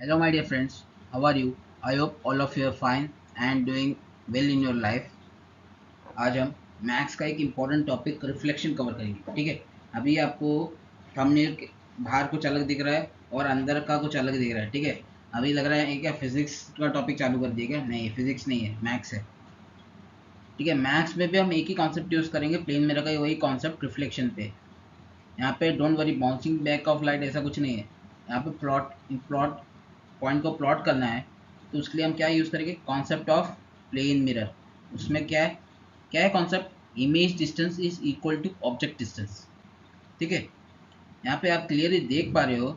Hello, my dear friends. How are you? I hope all of you are fine and doing well in your life. आज हम maths का एक important topic reflection cover करेंगे। ठीक है, अभी आपको थंबनेल के बाहर कुछ अलग दिख रहा है और अंदर का कुछ अलग दिख रहा है। ठीक है, अभी लग रहा है क्या फिजिक्स का टॉपिक चालू कर दिया क्या? नहीं, फिजिक्स नहीं है, मैथ्स है। ठीक है, मैथ्स में भी हम एक ही कॉन्सेप्ट यूज़ करेंगे, प्लेन मेरा का वही कॉन्सेप्ट रिफ्लेक्शन पे। यहाँ पे don't worry, bouncing back of light ऐसा कुछ नहीं है। यहाँ पे प्लॉट पॉइंट को प्लॉट करना है, तो उसके लिए हम क्या यूज़ करेंगे? Concept of plane mirror. उसमें क्या है concept? Image distance is equal to object distance. ठीक है, यहाँ पे आप क्लियरली देख पा रहे हो,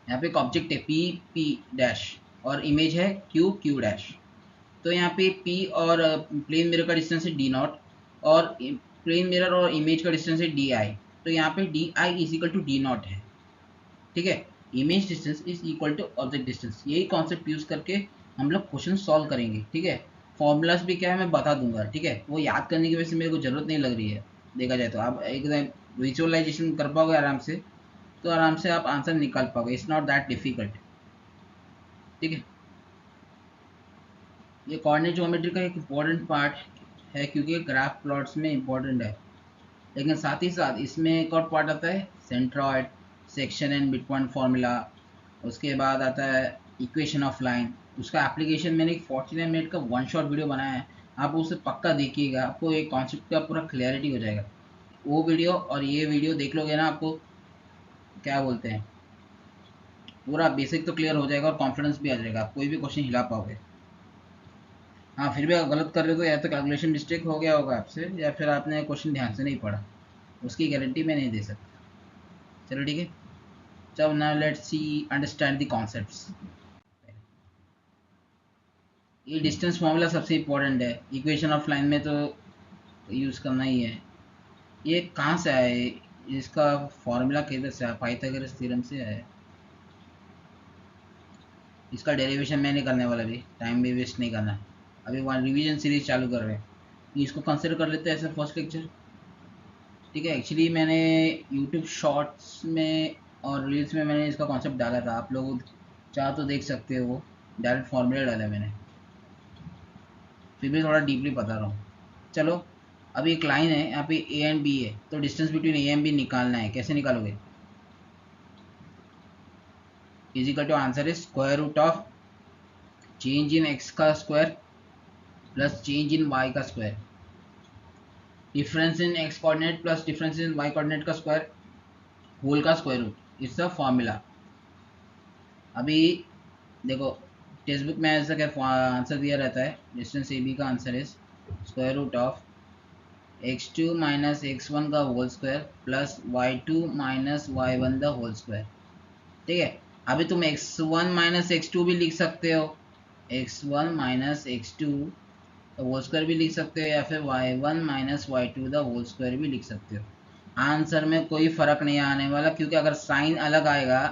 यहाँ पे एक ऑब्जेक्ट है पी पी डैश और इमेज है क्यू क्यू डैश। तो यहाँ पे पी और प्लेन मिरर का डिस्टेंस है डी नॉट और प्लेन मिरर और इमेज का डिस्टेंस है डी आई। तो यहाँ पे D I is equal to D nought है। ठीक है, image distance is equal to object distance, यही कॉन्सेप्ट यूज करके हम लोग क्वेश्चन सॉल्व करेंगे। ठीक है, फॉर्मूलाज भी क्या है मैं बता दूंगा। ठीक है, वो याद करने की वजह से मेरे को जरूरत नहीं लग रही है। देखा जाए तो आप एकदम विजुअलाइजेशन कर पाओगे आराम से, तो आराम से आप आंसर निकाल पाओगे। It's not that difficult. ठीक है, ये कोऑर्डिनेट ज्योमेट्री का एक इम्पॉर्टेंट पार्ट है क्योंकि ग्राफ प्लॉट्स में इम्पॉर्टेंट है। लेकिन साथ ही साथ इसमें एक और पार्ट आता है centroid, section and mid point formula. उसके बाद आता है इक्वेशन ऑफ लाइन। उसका एप्लीकेशन मैंने एक 49 मिनट का वन शॉट वीडियो बनाया है, आप उसे पक्का देखिएगा, आपको एक कॉन्सेप्ट का पूरा क्लैरिटी हो जाएगा। वो वीडियो और ये वीडियो देख लोगे ना, आपको क्या बोलते हैं, पूरा बेसिक तो क्लियर हो जाएगा और कॉन्फिडेंस भी आ जाएगा, आप कोई भी क्वेश्चन हिला पाओगे। हाँ, फिर भी अगर गलत कर रहे हो तो या तो कैलकुलेशन मिस्टेक हो गया होगा आपसे, या फिर आपने क्वेश्चन ध्यान से नहीं पढ़ा, उसकी गारंटी मैं नहीं दे सकता। चलो ठीक है, चलो now let's see understand the concepts. ये डिस्टेंस फॉर्मूला सबसे इम्पोर्टेंट है, इक्वेशन ऑफ लाइन में तो यूज़ करना ही है। ये कहाँ से आया है? इसका फॉर्मूला किधर से आया? पाइथागोरस थ्योरम से आया है। इसका डेरिवेशन मैं नहीं करने वाला, भी टाइम भी वेस्ट नहीं करना। अभी वहाँ रिवीजन सीरीज चालू कर रहे हैं, इसको कंसिडर कर लेते हैं एज फर्स्ट लेक्चर। ठीक है, एक्चुअली मैंने यूट्यूब शॉर्ट्स में और रील्स में मैंने इसका कॉन्सेप्ट डाला था, आप लोग चाह तो देख सकते हो। वो डायरेक्ट फॉर्मूला डाला मैंने, फिर भी थोड़ा डीपली बता रहा हूँ। चलो, अभी एक लाइन है, यहाँ पे ए एंड बी है, तो distance between A and B निकालना है। कैसे निकालोगे? Is equal to answer is square root of change in X का square plus change in Y का square, difference in X coordinate plus difference in Y coordinate का square, whole का square root. It's a formula. अभी देखो, text book में ऐसा क्या answer दिया रहता है, डिस्टेंस ए बी का answer is square root of x2 minus x1 का whole square plus y2 minus y1 the whole square. ठीक है, अभी तुम x1 माइनस x2 भी लिख सकते हो, x1 minus x2 whole square भी लिख सकते हो, या फिर y1 minus y2 the whole square भी लिख सकते हो। आंसर में कोई फर्क नहीं आने वाला, क्योंकि अगर साइन अलग आएगा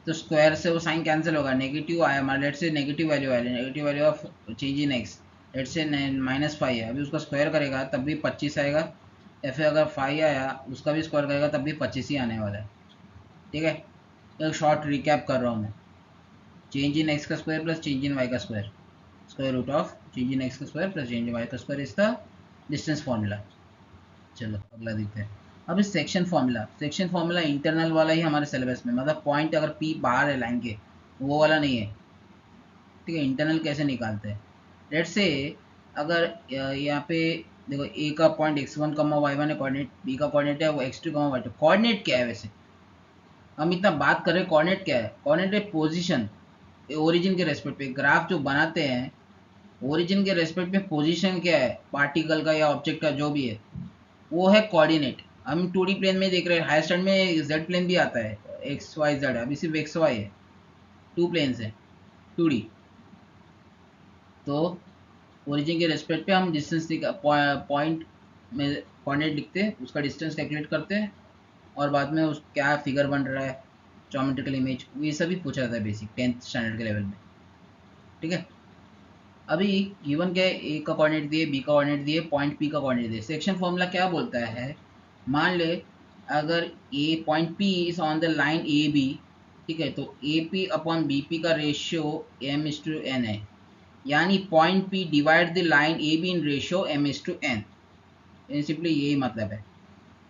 तो स्क्वायर से वो साइन कैंसिल होगा। नेगेटिव आया, मान लेट से नेगेटिव वैल्यू आया, negative value of change in X, let say -5 है, अभी उसका स्क्वायर करेगा तब भी 25 आएगा, या फिर अगर 5 आया उसका भी स्क्वायर करेगा तब भी 25 ही आने वाला है। ठीक है, एक शॉर्ट रिकैप कर रहा हूँ मैं। चेंज इन एक्स का square plus change in Y का square, square root of change in X का square plus change in Y का square is the distance formula. चलो अगला देखते हैं। अब इस सेक्शन फॉर्मूला इंटरनल वाला ही हमारे सिलेबस में, मतलब पॉइंट अगर पी बाहर है लाइन के, वो वाला नहीं है। ठीक है, इंटरनल कैसे निकालते हैं? लेट्स से अगर यहाँ पे देखो, ए का पॉइंट x1 कमा y1 है कोऑर्डिनेट, बी का कोऑर्डिनेट है वो x2 कमा y2। कोऑर्डिनेट क्या है वैसे? हम इतना बात कर रहे हैं, कोऑर्डिनेट क्या है? कोऑर्डिनेट है पोजीशन, ओरिजिन के रेस्पेक्ट पे। ग्राफ जो बनाते हैं, ओरिजिन के रेस्पेक्ट में पोजीशन क्या है पार्टिकल का या ऑब्जेक्ट का, जो भी है, वो है कोऑर्डिनेट। हम 2D प्लेन में देख रहे हैं, हायर स्टैंड में जेड प्लेन भी आता है, एक्स वाई जेड, अभी सिर्फ एक्स वाई है, 2 प्लेन्स है 2D। तो ओरिजिन के रेस्पेक्ट पे हम डिस्टेंस पॉइंट में कोऑर्डिनेट लिखते हैं, उसका डिस्टेंस कैलकुलेट करते हैं, और बाद में उस क्या फिगर बन रहा है, ज्योमेट्रिकल इमेज, ये सभी पूछा जाता है बेसिक 10th स्टैंडर्ड के लेवल में। ठीक है, अभी गिवन क्या है, ए का कोऑर्डिनेट दिए, बी का कोऑर्डिनेट दिए, पॉइंट पी का कोऑर्डिनेट दिए। सेक्शन फॉर्मूला क्या बोलता है, मान ले अगर A point P is on the line A B, ठीक है, तो A P upon B P का ratio M is to N है, यानी point P divide the line A B in ratio M is to N, simply यही मतलब है।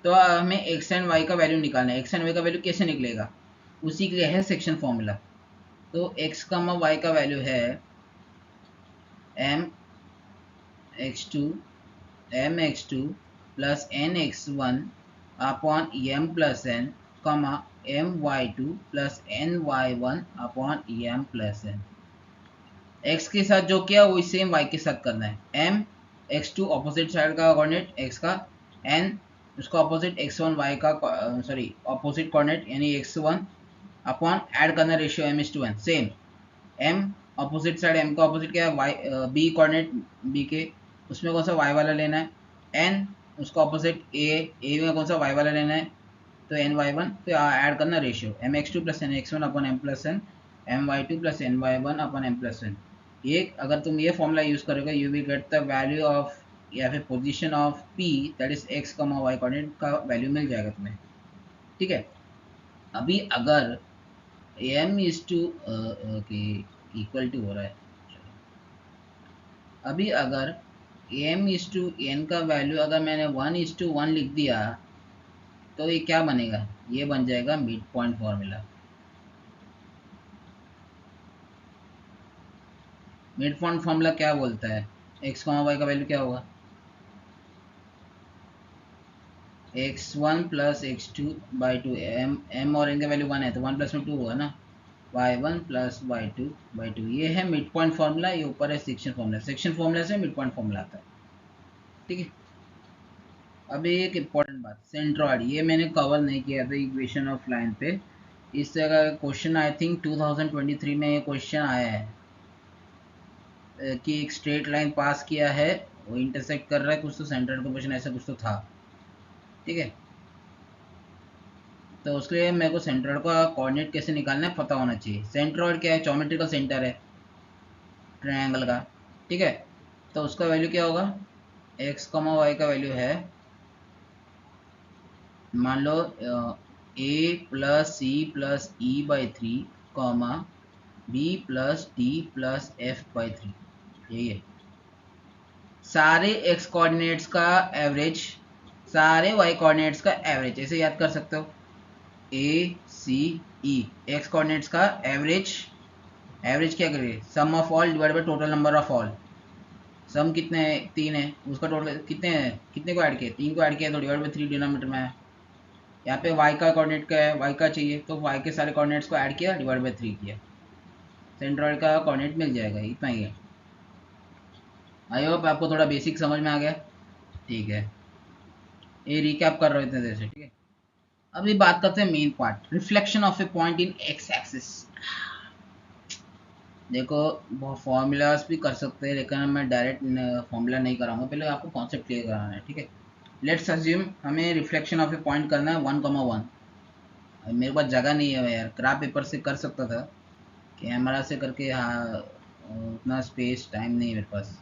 तो हमें एक्स एंड वाई का वैल्यू निकालना है। एक्स एंड वाई का वैल्यू कैसे निकलेगा, उसी के लिए है सेक्शन फॉर्मूला। तो एक्स का वाई का वैल्यू है M X two plus N X one upon M plus N comma M Y two plus N Y one upon M plus N. X के साथ जो किया वही सेम वाई के साथ करना है। M X two opposite side का कोऑर्डिनेट एक्स का, एन उसका ऑपोजिट एक्स वन वाई का सॉरी ऑपोजिट कोऑर्डिनेट यानी एक्स वन अपॉन ऐड करना ratio M is to N same. M opposite side, M का ऑपोजिट क्या है वाई, बी कोऑर्डिनेट बी के, उसमें कौन सा वाई वाला लेना है। एन उसका ऑपोजिट ए में कौन सा वाई वाला लेना है, तो एन वाई वन, तो ऐड करना ratio M X two plus N X one upon M plus N M Y two plus N Y one upon M plus N. ये अगर तुम ये फॉर्मूला यूज़ करोगे you will get the value of या फिर position of P that is X comma Y coordinate का value मिल जाएगा तुम्हें। ठीक है, अभी अगर M is two okay equal to हो रहा है, अभी अगर एम इज टू एन का वैल्यू अगर मैंने 1:1 लिख दिया तो ये क्या बनेगा, ये बन जाएगा mid point formula. Mid point formula क्या बोलता है, एक्स कॉमा वाई का वैल्यू क्या होगा, x1 plus X two by two, M और एन का वैल्यू 1 है तो 1 प्लस में 2 होगा ना, y1 प्लस y2/2। ये है मिड पॉइंट फॉर्मूला, ये ऊपर है सेक्शन फॉर्मूला, सेक्शन फॉर्मूला से मिड पॉइंट फॉर्मूला आता है। ठीक है, अभी एक इम्पॉर्टेंट बात, सेंट्रॉइड, ये मैंने कवर नहीं किया था इक्वेशन ऑफ लाइन पे। इस तरह का क्वेश्चन आई थिंक 2023 में ये क्वेश्चन आया है कि एक स्ट्रेट लाइन पास किया है, वो इंटरसेक्ट कर रहा है कुछ, तो सेंट्रॉइड का क्वेश्चन ऐसा कुछ तो था। ठीक है, तो उसके लिए मेरे को सेंट्रॉइड का कोऑर्डिनेट कैसे निकालना है पता होना चाहिए। सेंट्रॉइड क्या है, ज्योमेट्रिकल सेंटर है ट्रायंगल का। ठीक है, तो उसका वैल्यू क्या होगा, एक्स कमा वाई का वैल्यू है मान लो A plus C plus E by three comma B plus D plus F by three, यही है सारे एक्स कोऑर्डिनेट्स का एवरेज, सारे वाई कोऑर्डिनेट्स का एवरेज, ऐसे याद कर सकते हो A C E, X coordinates का एवरेज। एवरेज क्या करेंगे, sum of all divide by total number of all. Sum कितने है, 3 है, उसका टोटल कितने हैं, कितने को ऐड किया, 3 को ऐड किया तो डिवाइड बाय 3 डिनोमिनेटर में है। यहाँ पे y का कोऑर्डिनेट क्या है, y का चाहिए तो y के सारे कोऑर्डिनेट्स को ऐड किया डिवाइड बाय 3 किया, सेंट्रॉइड का कोऑर्डिनेट मिल जाएगा। इतना ही है। आई होप आपको थोड़ा बेसिक समझ में आ गया। ठीक है, ये रिकैप कर रहे थे जैसे। ठीक है, अभी बात करते हैं main part, reflection of a point in X axis. देखो फॉर्मूलाज भी कर सकते हैं लेकिन मैं डायरेक्ट फॉर्मूला नहीं कराऊंगा, पहले आपको कॉन्सेप्ट क्लियर कराना है। ठीक है, लेट्स अज्यूम हमें रिफ्लेक्शन ऑफ ए पॉइंट करना है 1,1। मेरे पास जगह नहीं है यार, क्राफ्ट पेपर से कर सकता था, कैमरा से करके हाँ उतना स्पेस टाइम नहीं है मेरे पास,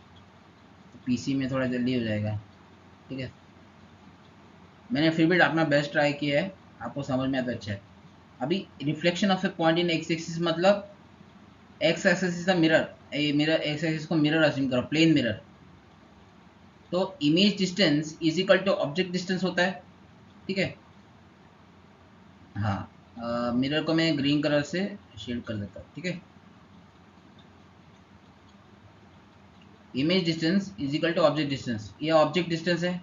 तो पीसी में थोड़ा जल्दी हो जाएगा। ठीक है, मैंने फिर भी अपना बेस्ट ट्राई किया है, आपको समझ में आता अच्छा है। अभी reflection of a point in X axis मतलब X axis is the mirror, mirror X axis को मिरर अज्यूम करो, प्लेन मिरर। तो image distance is equal to object distance होता है। ठीक है, हाँ मिरर को मैं ग्रीन कलर से शेड कर देता हूँ। ठीक है, image distance is equal to object distance, ये ऑब्जेक्ट डिस्टेंस है।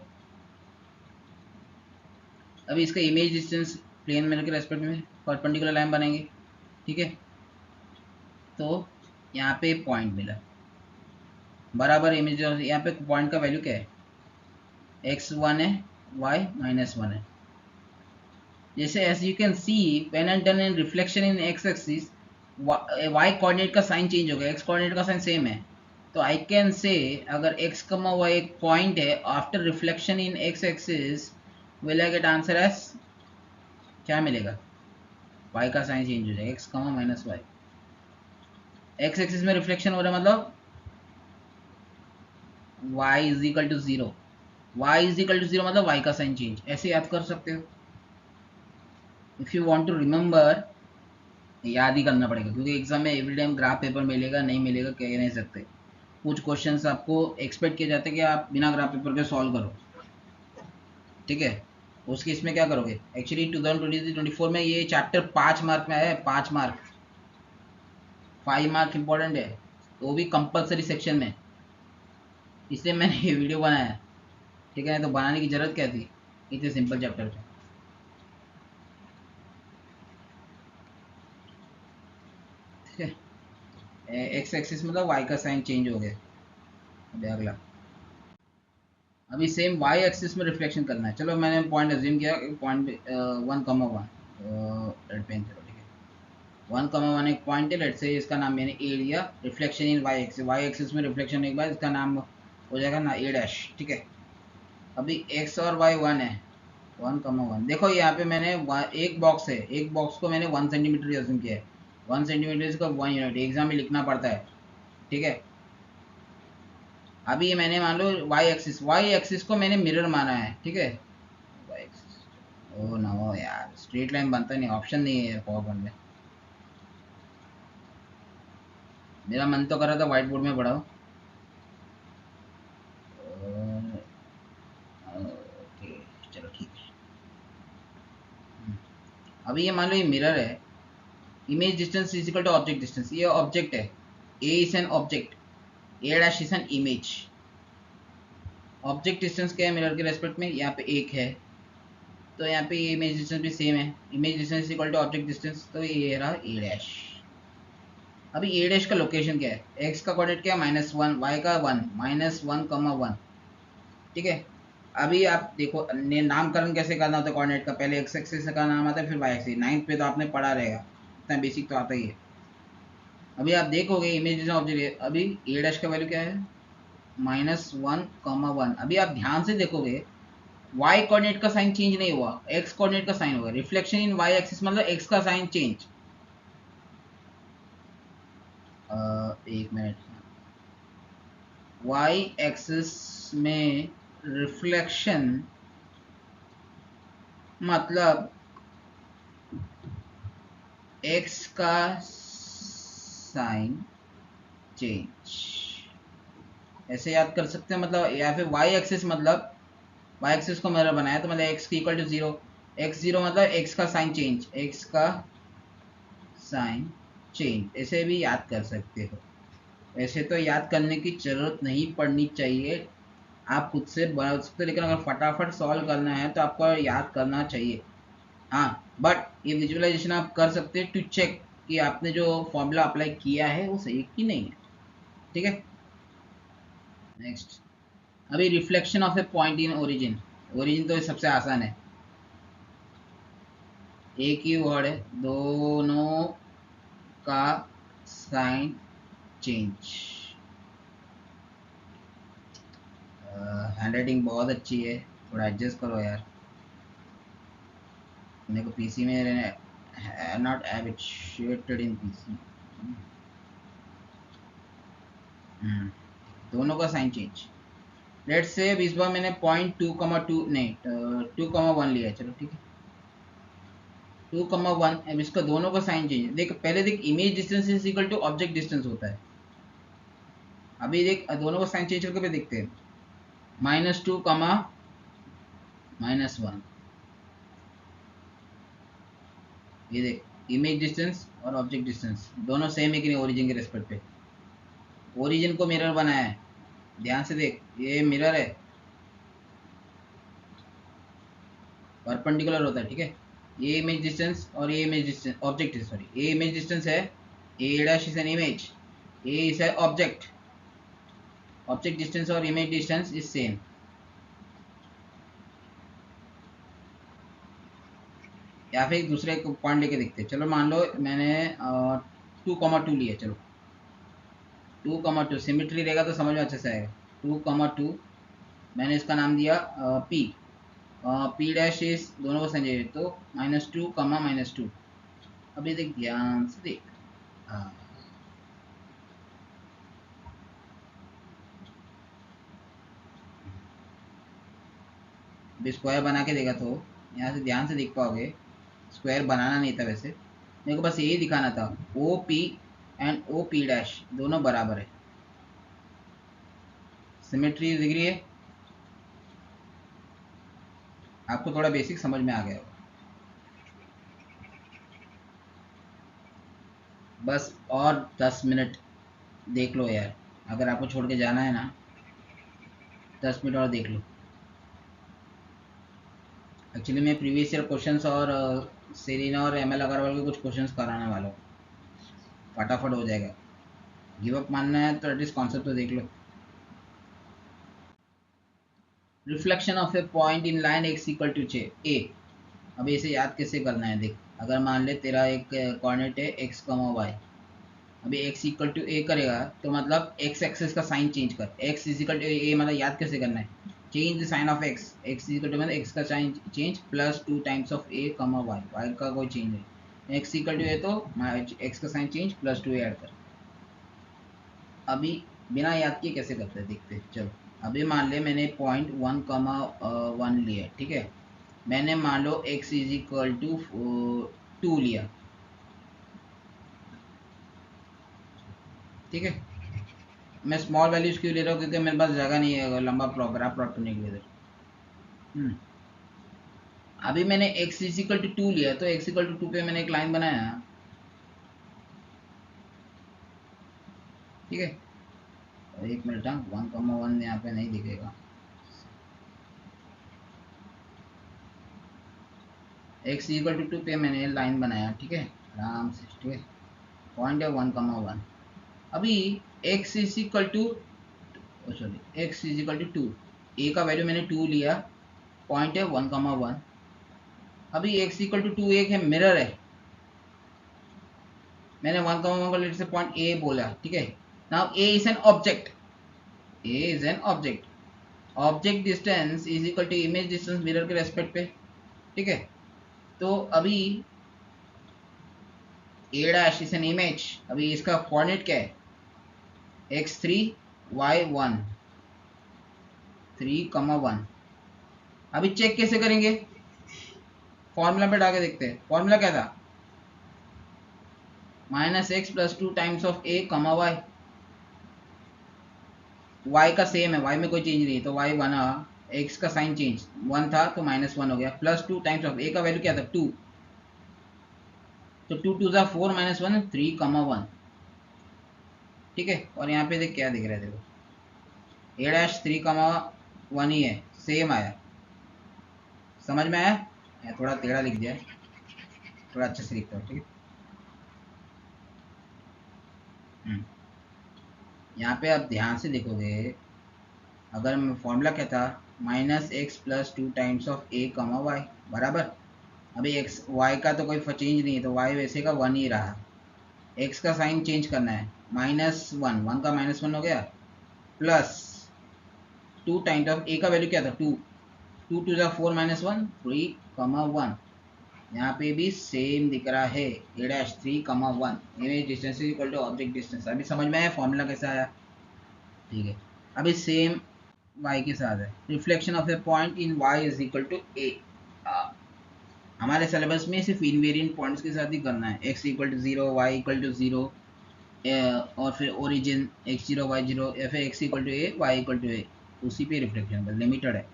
अभी इसका इमेज डिस्टेंस प्लेन मिरर के रेस्पेक्ट में परपेंडिकुलर लाइन बनेंगे। ठीक है, तो यहाँ पे पॉइंट मिला बराबर इमेज, यहाँ पे पॉइंट का वैल्यू क्या है, x1 है, y-1 है। जैसे as you can see when and done in reflection in X axis, y coordinate का साइन चेंज हो गया, x कोऑर्डिनेट का साइन सेम है। तो आई कैन से अगर x, y एक पॉइंट है after reflection in X axis, will I get answer as क्या मिलेगा, y का साइन चेंज हो जाएगा, x, -y। एक्स एक्सिस में रिफ्लेक्शन हो रहा है मतलब y is equal to 0, y is equal to 0 मतलब y का साइन चेंज, ऐसे याद कर सकते हो। If you want to remember याद ही करना पड़ेगा, क्योंकि एग्जाम में एवरी टाइम ग्राफ पेपर मिलेगा नहीं मिलेगा कह नहीं सकते। कुछ क्वेश्चंस आपको एक्सपेक्ट किए जाते हैं कि आप बिना ग्राफ पेपर के सॉल्व करो, ठीक है। उस केस में क्या करोगे, एक्चुअली 2023-24 में ये चैप्टर 5 मार्क में है, 5 मार्क, 5 मार्क इंपॉर्टेंट है, तो वो भी कंपलसरी सेक्शन में, इसलिए मैंने ये वीडियो बनाया, ठीक है। तो बनाने की जरूरत क्या थी इतने सिंपल चैप्टर पे, ठीक है। एक्स एक्सिस मतलब वाई का साइन चेंज हो गया। अभी अगला, अभी सेम वाई एक्सिस में रिफ्लेक्शन करना है। चलो मैंने पॉइंट अज्यूम किया, पॉइंट 1,1 रेड पेन करो, ठीक है। 1,1 एक पॉइंट है, लेट से इसका नाम मैंने ए लिया। Reflection in Y axis, Y axis में रिफ्लेक्शन एक बार, इसका नाम हो जाएगा ना ए डैश, ठीक है। अभी एक्स और वाई 1 है, 1,1 देखो यहाँ पे मैंने एक बॉक्स है, एक बॉक्स को मैंने 1 सेंटीमीटर अज्यूम किया है। 1 सेंटीमीटर का 1 यूनिट एग्जाम में लिखना पड़ता है, ठीक है। अभी ये मैंने मान लो वाई एक्सिस को मैंने मिरर माना है, ठीक है। वाई एक्सिस, ओ नो यार, स्ट्रेट लाइन बनता नहीं, ऑप्शन नहीं है पावर पॉइंट में। मेरा मन तो कर रहा था व्हाइट बोर्ड में पढ़ाओ, ओके चलो ठीक है। अभी ये मान लो ये मिरर है, image distance is equal to object distance, ये ऑब्जेक्ट है, A is an object, A dash is an image. Object distance क्या है मिरर के रेस्पेक्ट में, यहाँ पे 1 है, तो यहाँ पे ये इमेज डिस्टेंस भी सेम है, image distance equal to object distance, तो ये रहा ए डैश। अभी ए डैश का लोकेशन क्या है, एक्स का कोऑर्डिनेट क्या है -1, वाई का 1, -1,1, ठीक है। अभी आप देखो नामकरण कैसे करना होता है कोऑर्डिनेट का, पहले एक्स एक्सिस का नाम आता है, फिर वाई एक्सिस, 9th पे तो आपने पढ़ा रहेगा, इतना बेसिक तो आता ही है। अभी आप देखोगे इमेज ऑब्जेक्ट, अभी ए डैश का वैल्यू क्या है, -1,1। अभी आप ध्यान से देखोगे वाई कोऑर्डिनेट का साइन चेंज नहीं हुआ, एक्स कोऑर्डिनेट का साइन हुआ। रिफ्लेक्शन इन वाई एक्सिस मतलब एक्स का साइन चेंज। एक मिनट, वाई एक्सिस में रिफ्लेक्शन मतलब एक्स का साइन चेंज, ऐसे याद कर सकते हैं मतलब, या फिर वाई एक्सिस मतलब, वाई एक्सिस को मेरा बनाया तो मतलब एक्स की इक्वल टू 0, एक्स 0 मतलब एक्स का साइन चेंज, एक्स का साइन चेंज, ऐसे भी याद कर सकते हो। वैसे तो याद करने की जरूरत नहीं पड़नी चाहिए, आप खुद से बना सकते हो, लेकिन अगर फटाफट सॉल्व करना है तो आपको याद करना चाहिए। हाँ, बट ये विजुअलाइजेशन आप कर सकते हैं टू चेक कि आपने जो फॉर्मूला अप्लाई किया है वो सही कि नहीं है, ठीक है। नेक्स्ट, अभी reflection of a point in origin, origin तो सबसे आसान है, एक ही वर्ड है, दोनों का साइन चेंज। हैंड राइटिंग बहुत अच्छी है, थोड़ा एडजस्ट करो यार, मेरे को पीसी में नॉट हैबिचुएटेड इन पीसी। दोनों का साइन चेंज, लेट्स से इस बार मैंने .2,2 नहीं 2,1 लिया है, चलो ठीक है। 2,1, अब इसका दोनों का साइन चेंज देख, पहले देख image distance is equal to object distance होता है। अभी देख दोनों का साइन चेंज करके देखते हैं, -2, -1, ये देख इमेज डिस्टेंस और ऑब्जेक्ट डिस्टेंस दोनों सेम है कि नहीं ओरिजिन के रेस्पेक्ट पे। ओरिजिन को मिरर बनाया है, ध्यान से देख, ये मिरर है, परपेंडिकुलर होता है, ठीक है। ये इमेज डिस्टेंस और ये इमेज डिस्टेंस ऑब्जेक्ट, सॉरी ये इमेज डिस्टेंस है, A dash is an image, A is a object, object distance और इमेज डिस्टेंस इज सेम। या फिर दूसरे पॉइंट लेके देखते हैं, चलो मान लो मैंने 2,2 लिया, चलो 2,2 सिमिट्री रहेगा तो समझ में अच्छे से आएगा। 2,2 मैंने इसका नाम दिया पी, पी डैश इज दोनों को समझे तो -2, -2। अभी देख ध्यान से देख, हाँ अभी स्क्वायर बना के देगा तो यहाँ से ध्यान से देख पाओगे, स्क्वायर बनाना नहीं था वैसे, मेरे को बस यही दिखाना था, O P and O P dash दोनों बराबर है। सिमेट्री दिख रही है आपको? थोड़ा बेसिक समझ में आ गया होगा। बस और 10 मिनट देख लो यार, अगर आपको छोड़ के जाना है ना, 10 मिनट और देख लो। एक्चुअली मैं प्रीवियस ईयर क्वेश्चंस और सेरिना और एम एल अग्रवाल के कुछ क्वेश्चंस कराने वाला हूँ, फटाफट हो जाएगा। गिव अप मानना है तो एटलीस्ट कॉन्सेप्ट तो देख लो। Reflection of a point in line X equal to A. अब इसे याद कैसे करना है देख, अगर मान ले तेरा एक कोऑर्डिनेट है एक्स कमा वाई, अभी एक्स इक्वल टू ए करेगा तो मतलब एक्स एक्सिस का साइन चेंज कर, X is equal to A मतलब याद कैसे करना है, change the sign of X, X is equal to मतलब एक्स का sign change plus 2 times of A comma Y, Y का कोई चेंज नहीं, एक्स इक्वल टू ए तो एक्स का साइन चेंज प्लस 2 ऐड कर। अभी बिना याद किए कैसे करते हैं देखते हैं, चलो। अभी मान ले मैंने पॉइंट 1,1 लिया, ठीक है। मैंने मान लो x इज इक्वल टू 2 लिया, ठीक है। मैं स्मॉल वैल्यूज क्यों ले रहा हूँ, क्योंकि मेरे पास जगह नहीं है लंबा ग्राफ प्लॉट करने के लिए। हम्म, अभी मैंने x इज इक्वल टू 2 लिया, तो x इक्वल टू 2 पे मैंने एक लाइन बनाया, ठीक है। और 1 मिनट, हाँ 1,1 यहाँ पे नहीं दिखेगा, x इक्वल टू 2 पे मैंने लाइन बनाया, ठीक है, आराम से, ठीक है। पॉइंट है 1,1। अभी x is equal to, sorry x is equal to 2, a का वैल्यू मैंने 2 लिया, पॉइंट है 1,1। अभी x इक्वल टू 2 एक है मिरर है, मैंने 1,1 को लेट से पॉइंट ए बोला, ठीक है। Now a is an object, a is an object, object distance is equal to image distance mirror के रेस्पेक्ट पे, ठीक है। तो अभी a dash is an image, अभी इसका कोऑर्डिनेट क्या है, x3 y1 3,1। अभी चेक कैसे करेंगे, फॉर्मूला पे डाल के देखते हैं। फॉर्मूला क्या था, -x + 2 टाइम्स ऑफ a कमा वाई, y का सेम है, y में कोई चेंज नहीं है तो y बना, x का साइन चेंज 1 था तो -1 हो गया, प्लस 2 टाइम्स ऑफ a का वैल्यू क्या था 2, तो 2 2 4 -1 3,1, ठीक है। और यहाँ पे देख क्या दिख रहा है, देखो a डैश 3,1 ही है, सेम आया, समझ में आया। थोड़ा टेढ़ा लिख दिया है, थोड़ा अच्छे से लिखता हूँ, ठीक है। यहाँ पे आप ध्यान से देखोगे, अगर फॉर्मूला क्या था, -x + 2 टाइम्स ऑफ a कमा वाई बराबर, अभी x y का तो कोई चेंज नहीं है तो y वैसे का 1 ही रहा, x का साइन चेंज करना है, -1, 1 का -1 हो गया, प्लस 2 टाइम्स ऑफ a का वैल्यू क्या था 2, 2 2 4 -1 3,1, यहाँ पे भी सेम दिख रहा है, a dash 3,1, image distance equal to object distance. अभी समझ में आया फॉर्मूला कैसा आया, ठीक है। अभी सेम y के साथ है, reflection of a point in y is equal to a। हमारे सिलेबस में सिर्फ इनवेरिएंट पॉइंट्स के साथ ही करना है, x equal to 0, y equal to 0, और फिर ओरिजिन x0 y0, या फिर x equal to a y equal to a, उसी पे रिफ्लेक्शन बस लिमिटेड है।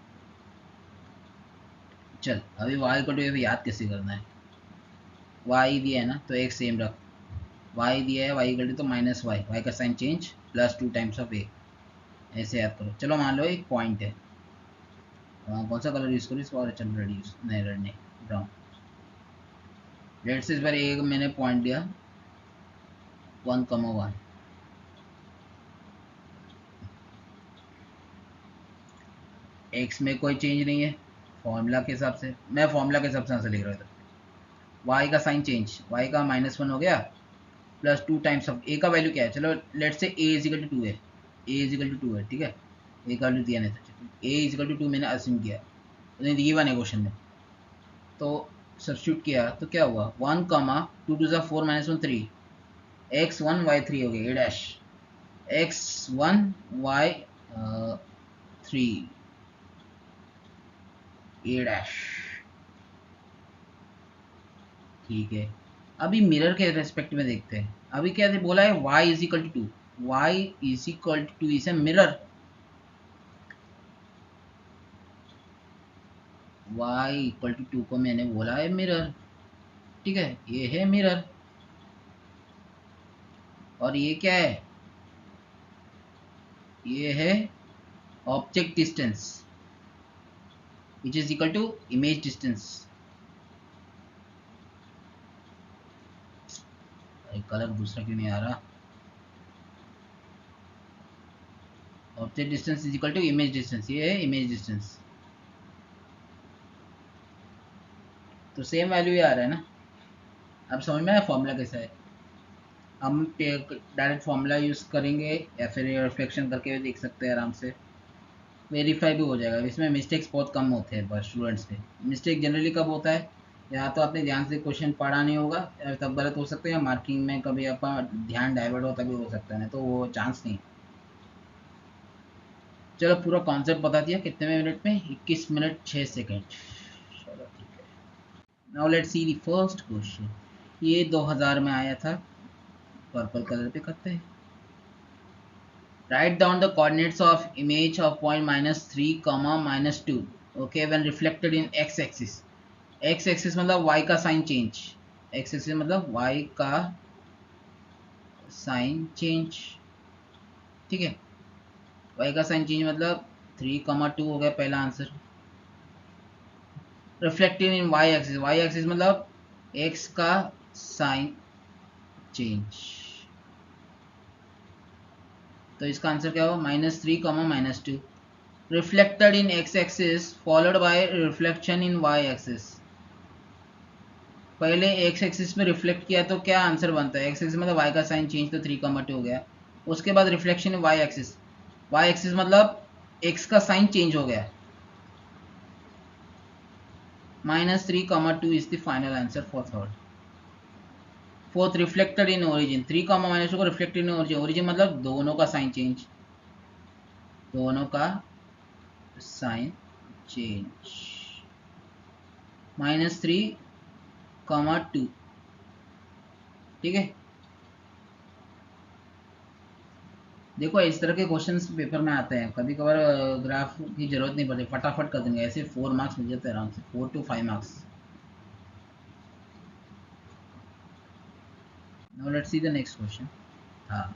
चल अभी y इक्वल टू a याद कैसे करना है, y दिया है ना तो x सेम रख, y दिया है y इक्वल टू तो -y, y का sign change plus 2 times of a, ऐसे याद करो। चलो मान लो एक पॉइंट है, कौन सा कलर यूज़ करूँ इसको, और अच्छा रेड यूज, नहीं रेड नहीं, ब्राउन। लेट्स इस बार एक मैंने पॉइंट दिया 1,1, एक्स में कोई चेंज नहीं है, फॉर्मूला के हिसाब से, मैं फॉर्मूला के हिसाब से लिख रहा था, वाई का साइन चेंज, वाई का -1 हो गया, प्लस 2 टाइम्स ऑफ ए का वैल्यू क्या है, चलो let's say A is equal to 2 है, ए इज इक्वल टू 2 है, ठीक है। ए का वैल्यू दिया नहीं था, ए इज इक्वल टू 2 मैंने अस्यूम किया, उन्हें दिया हुआ है क्वेश्चन में, तो सब्स्टिट्यूट किया तो क्या हुआ, 1 2 2 4 -1 3, x1 y3 हो गया, ए डैश x1 y3 ए डैश, ठीक है। अभी मिरर के रेस्पेक्ट में देखते हैं। अभी क्या बोला है, y is equal to two, Y is equal to two is a mirror, y equal to two को मैंने बोला है मिरर, ठीक है, ये है मिरर। और ये क्या है, ये है object distance which is equal to image distance. Colour दूसरा क्यों नहीं आ रहा, object distance is equal to image distance, ये है इमेज डिस्टेंस, तो सेम वैल्यू ही आ रहा है ना। अब समझ में आया फॉर्मूला कैसा है। हम डायरेक्ट फॉर्मूला यूज़ करेंगे या फिर रिफ्लेक्शन करके भी देख सकते हैं, आराम से वेरीफाई भी हो जाएगा। इसमें मिस्टेक्स बहुत कम होते हैं बस स्टूडेंट्स के। मिस्टेक जनरली कब होता है, या तो आपने ध्यान से क्वेश्चन पढ़ा नहीं होगा, या तब गलत हो सकते हैं, या मार्किंग में कभी आपका ध्यान डाइवर्ट हो तभी हो सकता है, नहीं तो वो चांस नहीं। चलो पूरा कॉन्सेप्ट बता दिया, कितने मिनट में, 21 मिनट 6 सेकेंड। चलो ठीक है, now let's see the first question. ये 2000 में आया था, पर्पल कलर पे करते हैं। Write down the coordinates of image of point -3, -2, okay, when reflected in x-axis. x-axis मतलब y का साइन चेंज, x-axis मतलब y का साइन चेंज, ठीक है। y का साइन चेंज मतलब 3, 2 हो गया पहला answer. Reflected in y axis, y axis मतलब x का साइन चेंज, तो इसका आंसर क्या होगा, -3, -2। Reflected in x axis followed by reflection in y axis. पहले x एक्सिस में रिफ्लेक्ट किया तो क्या आंसर बनता है, x एक्सिस मतलब y का साइन चेंज, तो 3, 2 हो गया। उसके बाद reflection in y axis, y axis मतलब x का साइन चेंज हो गया। -3, 2 is the final answer for third. Fourth reflected in origin, 3, -2 को रिफ्लेक्टेड इन ओरिजिन, ओरिजिन मतलब दोनों का साइन चेंज, दोनों का साइन चेंज, -3, 2, ठीक है। देखो इस तरह के क्वेश्चंस पेपर में आते हैं, कभी कभार ग्राफ की जरूरत नहीं पड़ती, फटाफट कर देंगे, ऐसे 4 मार्क्स मिल जाते हैं आराम से, 4 to 5 marks. Now let's see the next question. हाँ,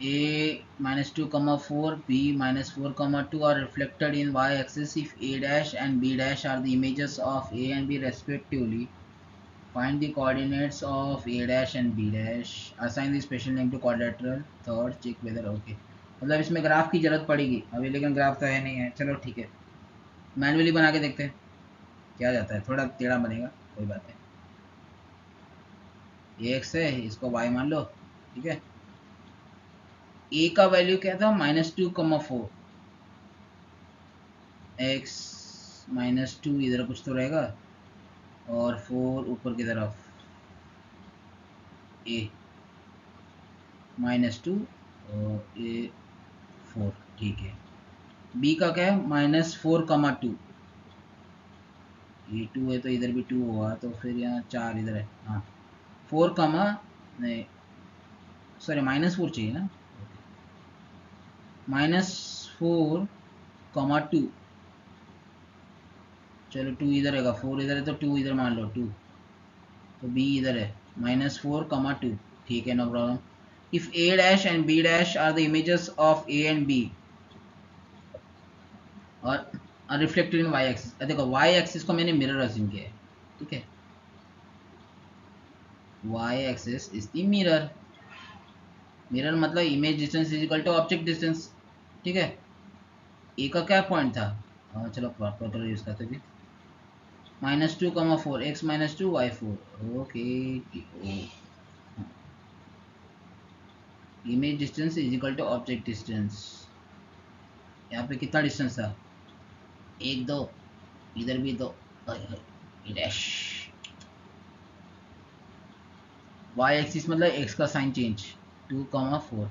a -2, 4, b -4, 2 are reflected in y axis if a dash and b dash are the images of a and b respectively. Find the coordinates of a dash and b dash. Assign the special name to quadrilateral. Third, check whether okay. मतलब इसमें graph की जरूरत पड़ेगी अभी, लेकिन graph तो है नहीं है। चलो ठीक है, मैनुअली बना के देखते हैं क्या जाता है, थोड़ा टेढ़ा बनेगा, कोई बात नहीं। ये एक्स है, इसको वाई मान लो, ठीक है। ए का वैल्यू क्या था, -2, 4, एक्स -2 इधर कुछ तो रहेगा, और 4 ऊपर की तरफ, ए -2 और ए 4, ठीक है। बी का क्या है, -4, 2, ये 2 है तो इधर भी 2 होगा, तो फिर यहाँ 4 इधर है, हाँ 4, नहीं सॉरी -4 चाहिए ना, -4, 2, चलो 2 इधर रहेगा, 4 इधर है तो 2 इधर मान लो, 2, तो बी इधर है, -4, 2, ठीक है, no problem. If a dash and b dash are the images of a and b और रिफ्लेक्टेड इन y एक्सिस, देखो y एक्सिस को मैंने मिरर अज्यूम किया है, ठीक है, y axis is the mirror, mirror मतलब image distance is equal to object distance, ठीक है। ए का क्या पॉइंट था, चलो प्रॉपर कलर यूज करते थे, -2, 4, x -2 y 4, okay. Image distance is equal to object distance, यहाँ पे कितना डिस्टेंस था, 1, 2, इधर भी 2, डैश। y एक्सिस मतलब x का साइन चेंज, 2, 4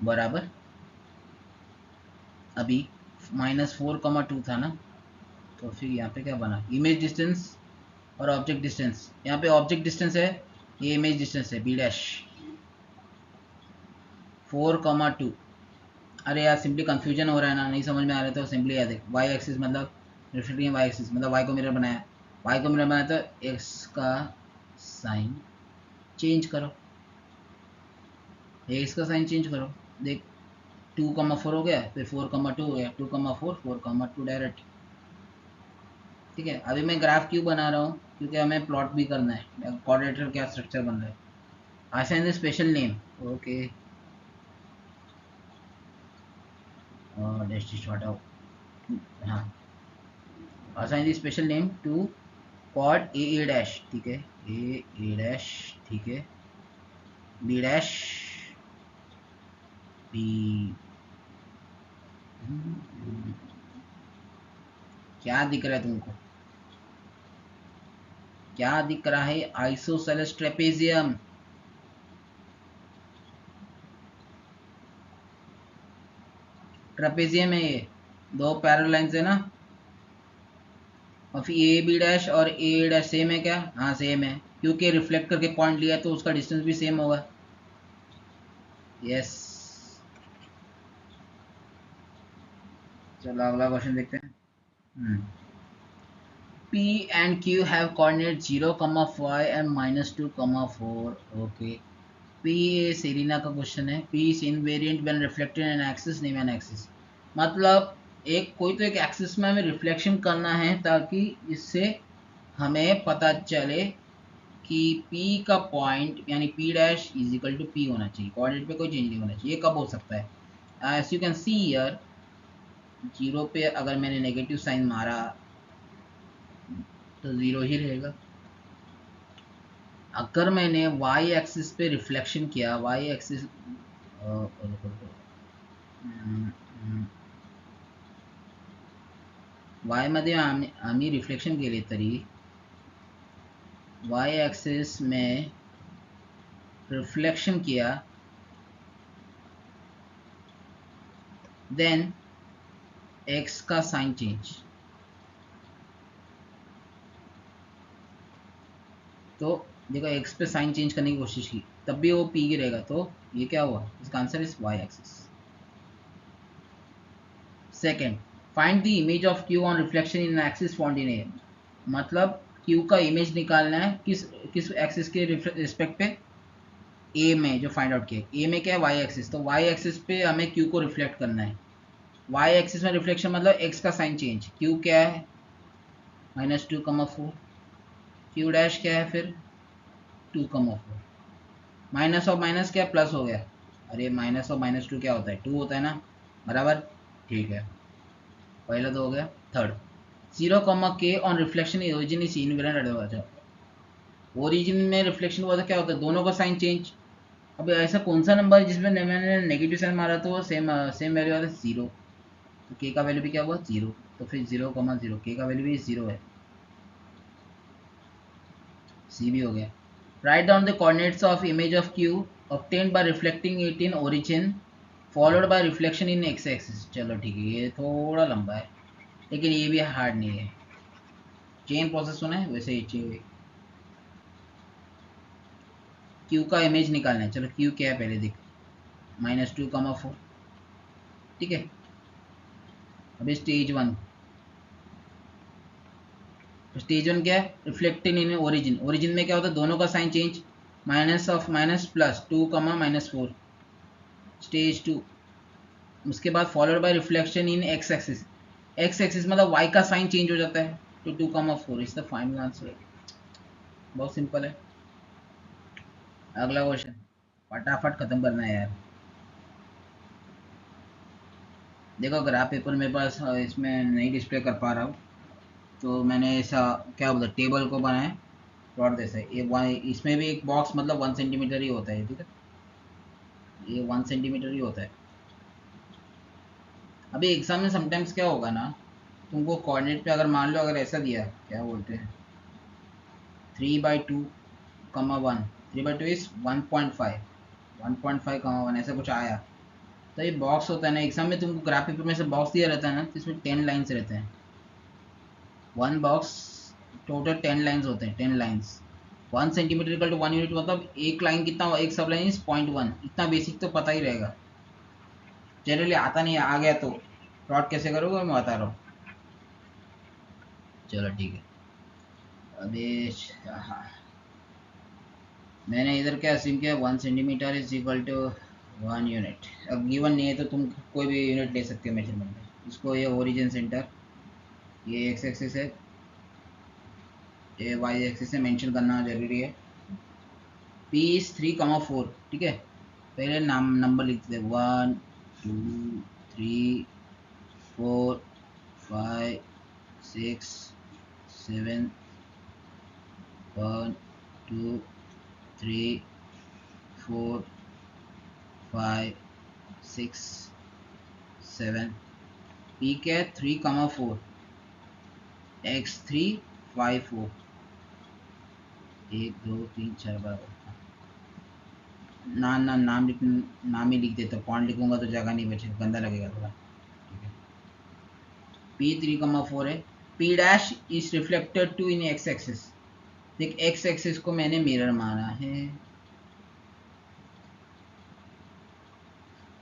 बराबर, अभी -4, 2 था ना, तो फिर यहाँ पे क्या बना, इमेज डिस्टेंस और ऑब्जेक्ट डिस्टेंस। यहाँ पे ऑब्जेक्ट डिस्टेंस है, ये इमेज डिस्टेंस है बी डैश 4,2। अरे यार सिंपली कंफ्यूजन हो रहा है ना, नहीं समझ में आ रहा, तो सिंपली याद है वाई एक्सिस मतलब रिफ्लेक्टिंग वाई एक्सिस मतलब वाई को मिरर बनाया, वाई को मिरर बनाया तो एक्स का साइन चेंज करो, एक्स का साइन चेंज करो, देख 2,4 हो गया, फिर 4,2 हो गया, 2,4 4,2 डायरेक्ट। ठीक है, अभी मैं ग्राफ क्यों बना रहा हूँ, क्योंकि हमें प्लॉट भी करना है क्वाड्रेटर क्या स्ट्रक्चर बन रहा है। Assign the special name, okay dash हटाओ, हाँ assign the special name to quad A dash, ठीक है ए डैश, ठीक है बी डैश बी, क्या दिख रहा है तुमको, क्या दिख रहा है, आइसोसेलेस ट्रेपेजियम। ट्रेपेजियम है ये, दो पैरेलल लाइंस है ना, और फिर ए बी डैश और ए डैश सेम है क्या, हाँ सेम है, क्योंकि रिफ्लेक्ट करके पॉइंट लिया तो उसका डिस्टेंस भी सेम होगा। यस, चलो अगला क्वेश्चन देखते हैं। P and Q have coordinate 0,5 and -2,4. Okay. P Serena का क्वेश्चन है, P is invariant when reflected in an axis, name an axis। मतलब एक कोई तो एक एक्सिस में हमें रिफ्लेक्शन करना है ताकि इससे हमें पता चले कि P का पॉइंट यानी P dash is equal to P होना चाहिए, कोऑर्डिनेट पे कोई चेंज नहीं होना चाहिए। ये कब हो सकता है, as you can see here, zero पे अगर मैंने नेगेटिव साइन मारा तो ज़ीरो ही रहेगा। अगर मैंने y एक्सिस पे रिफ्लेक्शन किया, y एक्सिस y मध्ये आम्ही रिफ्लेक्शन केले तरी y एक्सिस में रिफ्लेक्शन किया, देन x का साइन चेंज, तो देखो x पे साइन चेंज करने की कोशिश की तब भी वो p गिरेगा, तो ये क्या हुआ, इसका answer is y axis. Second, find the image of q on reflection in axis found in A. मतलब q का इमेज निकालना है किस किस एक्सिस के रिस्पेक्ट पे, a में जो फाइंड आउट किया, a में क्या है y एक्सिस, तो y एक्सिस पे हमें q को रिफ्लेक्ट करना है। y एक्सिस में रिफ्लेक्शन मतलब x का साइन चेंज, q क्या है -2,4, q डैश क्या है फिर 2,4, माइनस और माइनस क्या प्लस हो गया, अरे माइनस और -2 क्या होता है, 2 होता है ना, बराबर, ठीक है पहला तो हो गया। Third, 0,k on reflection origin is invariant, origin में रिफ्लेक्शन हुआ था क्या होता है, दोनों का साइन चेंज। अब ऐसा कौन सा नंबर है जिसमें मैंने नेगेटिव साइन मारा तो वो सेम सेम वैल्यू आता है 0, तो k का वैल्यू भी क्या हुआ 0, तो फिर 0,0 k का वैल्यू भी 0 है, c भी हो गया। Write down the coordinates of image of q obtained by reflecting it in origin followed by reflection in x axis। चलो ठीक है, ये थोड़ा लंबा है लेकिन ये भी हार्ड नहीं है, चेन प्रोसेस सुना है वैसे ही। क्यू का इमेज निकालना है, चलो क्यू क्या है पहले देख, -2,4, ठीक है। अभी स्टेज वन क्या है, रिफ्लेक्टिंग इन ओरिजिन, ओरिजिन में क्या होता है दोनों का sign change, minus of minus plus 2, -4, stage two. उसके बाद followed by reflection in X axis, X axis मतलब वाई का साइन चेंज हो जाता है, तो 2,4 इज द फाइनल आंसर। बहुत सिंपल है। अगला क्वेश्चन फटाफट खत्म करना है यार। देखो ग्राफ पेपर मेरे पास इसमें नहीं डिस्प्ले कर पा रहा हूँ, तो मैंने ऐसा क्या बोलते टेबल को बनाया प्लॉट जैसे, ये इसमें भी एक बॉक्स मतलब 1 सेंटीमीटर ही होता है, ठीक है ये 1 सेंटीमीटर ही होता है। अभी एग्जाम में समटाइम्स क्या होगा ना, तुमको कोऑर्डिनेट पे अगर मान लो अगर ऐसा दिया क्या बोलते हैं 3/2, 1, 3/2 इज 1.5, 1.5, 1 ऐसा कुछ आया, तो ये बॉक्स होता है ना, एग्जाम में तुमको ग्राफ पेपर में से बॉक्स दिया रहता है ना, तो इसमें 10 लाइन्स रहते हैं, वन बॉक्स टोटल 10 लाइन्स होते हैं, 10 lines. 1 centimetre equal to 1 unit, मतलब एक लाइन कितना हुआ, एक सब लाइन इज 0.1। इतना बेसिक तो पता ही रहेगा। जनरली आता नहीं है, आ गया तो प्लॉट कैसे करोगे मैं बता रहा हूँ। चलो ठीक है। अभी हाँ, मैंने इधर क्या असीम किया, 1 centimetre is equal to 1 unit. अब गिवन नहीं है तो तुम कोई भी यूनिट ले सकते हो मेजरमेंट में। इसको ये ओरिजिन सेंटर, ये एक्स एक्सिस है, ये वाई एक्सिस है, मेंशन करना जरूरी है। पी इज 3,4, ठीक है। पहले नाम नंबर लिखते हैं, 1 2 3 4 5 6 7 1 2 3 4 5 6 7। पी के 3,4, x3 5 4, 1 2 3 4 बराबर। नाम ही लिख देता, पॉइंट लिखूंगा तो जगह नहीं बचेगा, गंदा लगेगा थोड़ा, ठीक है। P3,4 है। P dash is reflected to in X axis. देख एक्स एक्सिस को मैंने मिरर माना है,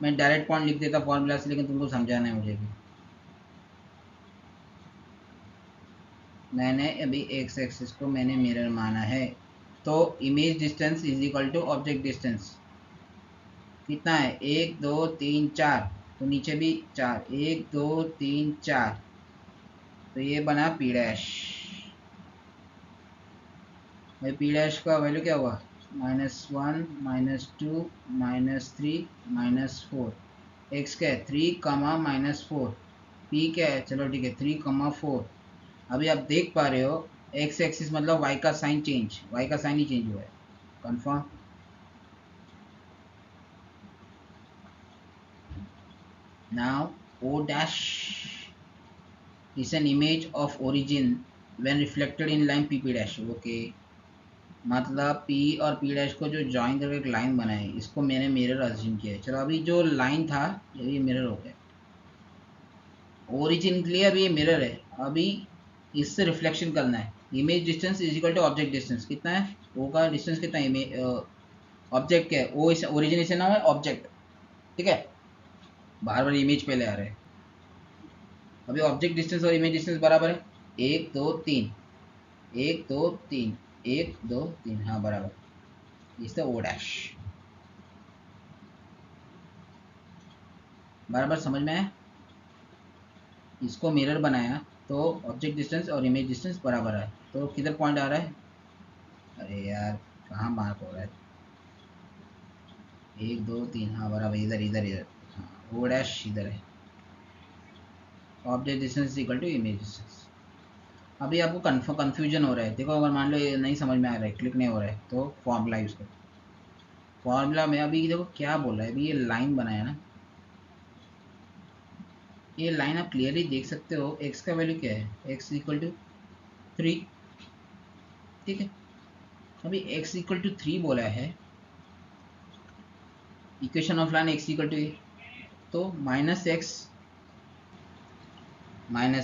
मैं डायरेक्ट पॉइंट लिख देता फॉर्मूला से, लेकिन तुमको समझाना है मुझे भी। मैंने अभी एक्स एक्सिस को मैंने मिरर माना है, तो image distance is equal to object distance. कितना है, 1 2 3 4, तो नीचे भी 4, 1 2 3 4, तो ये बना पी डैश। भाई पी डैश का वैल्यू क्या हुआ, -1 -2 -3 -4। एक्स क्या है 3, -4। पी क्या है, चलो ठीक है 3,4। अभी आप देख पा रहे हो एक्स एक्सिस मतलब वाई का साइन चेंज, वाई का साइन ही चेंज हुआ है, confirm. Now O dash is an image of origin when reflected in line PP dash, okay. मतलब P और P डैश को जो ज्वाइन करके एक लाइन बनाए, इसको मैंने मिरर अज्यूम किया है। चलो अभी जो लाइन था ये मिरर हो गया, ओरिजिन के लिए अभी ये मिरर है। अभी इससे रिफ्लेक्शन करना है। Image distance is equal to object distance, कितना है ओ का डिस्टेंस, कितना है ऑब्जेक्ट क्या है, ओ इस ओरिजिन इसे नाम है ऑब्जेक्ट, ठीक है। बार बार इमेज पहले आ रहे हैं। अभी ऑब्जेक्ट डिस्टेंस और इमेज डिस्टेंस बराबर है, 1 2 3, 1 2 3, 1 2 3, हाँ बराबर। इस ओ डैश बराबर, समझ में आया। इसको मिरर बनाया तो ऑब्जेक्ट डिस्टेंस और इमेज डिस्टेंस बराबर है, तो किधर पॉइंट आ रहा है, अरे यार कहाँ मार्क हो रहा है, 1 2 3, हाँ बराबर, इधर इधर इधर, हाँ ओ डैश इधर है। Object distance equal to image distance. अभी आपको कन्फ्यूजन हो रहा है, देखो अगर मान लो ये नहीं समझ में आ रहा है, क्लिक नहीं हो रहा है, तो फॉर्मूला यूज करो। फॉर्मूला में अभी देखो क्या बोल रहा है, अभी ये लाइन बनाया ना, ये लाइन आप क्लियरली देख सकते हो, एक्स का वैल्यू क्या है, एक्स इक्वल टू 3, ठीक है। अभी एक्स इक्वल टू 3 बोला है, equation of line X equal to A, तो minus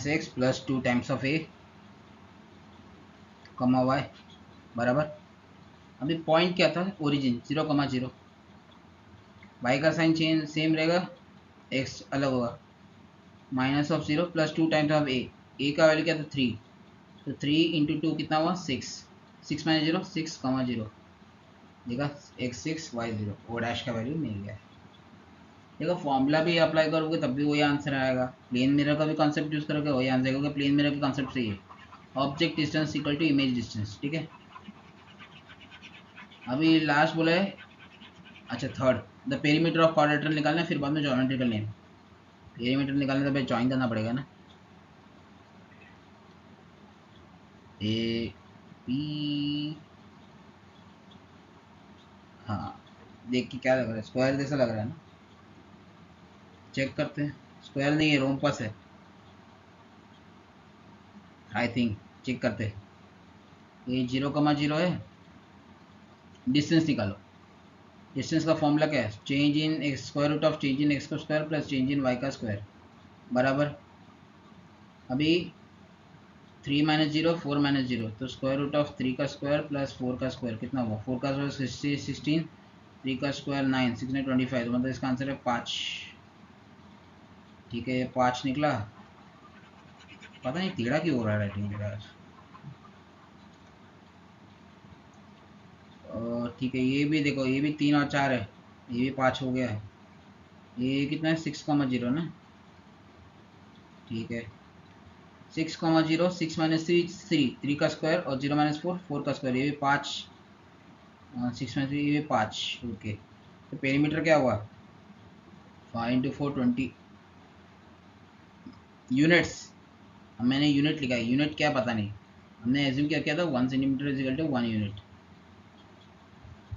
X plus 2 times of A comma Y बराबर। अभी पॉइंट क्या था, ओरिजिन 0,0, वाई का साइन चेंज सेम रहेगा, एक्स अलग होगा, -0 प्लस 2 टाइम्स ऑफ ए का वैल्यू क्या था 3, तो 3 × 2 कितना हुआ 6, 6 - 0 6,0, देखा x6 y0, ओ डैश का वैल्यू मिल गया। देखो फॉर्मूला भी अप्लाई करोगे तब भी वही आंसर आएगा, प्लेन मिरर का भी कॉन्सेप्ट यूज करोगे वही आंसर आएगा, प्लेन मिरर का कॉन्सेप्ट सही है, object distance equal to image distance, ठीक है। अभी लास्ट बोला है, अच्छा third, the perimeter of quadrilateral निकालना है, फिर बाद में ज्योमेट्रिकल नेम। पेरीमीटर निकालना तो भाई ज्वाइन करना पड़ेगा ना, ए पी, हाँ देख के क्या लग रहा है, स्क्वायर जैसा लग रहा है ना, चेक करते हैं। स्क्वायर नहीं है, रोम्पस है आई थिंक, चेक करते हैं। ये 0,0 है, डिस्टेंस निकालो। डिस्टेंस का फॉर्मूला क्या है, change in X square root of change in X का square plus change in Y का स्क्वायर बराबर। अभी 3 माइनस जीरो 4 माइनस जीरो, तो स्क्वायर रूट ऑफ 3 का स्क्वायर प्लस 4 का स्क्वायर कितना हुआ? 4 का स्क्वायर 16, 3 का स्क्वायर 9, 6 ने 25, तो मतलब इसका आंसर है 5। ठीक है, ये 5 निकला। पता नहीं टेढ़ा क्यों हो रहा है राइटिंग मेरा आज। और ठीक है, ये भी देखो, ये भी 3 और 4 है, ये भी 5 हो गया है। ये कितना है? 6,0 ना। ठीक है, 6,0, 6 माइनस 3 3, 3 का स्क्वायर और 0 माइनस 4 4 का स्क्वायर, ये भी 5, 6 माइनस 3 ये भी 5। ओके, तो पेरीमीटर क्या हुआ? 5 इंटू 4 20 यूनिट्स। अब मैंने यूनिट लिखा है, यूनिट क्या पता नहीं, हमने एज्यूम क्या किया था 1 centimetre is equal to 1 unit.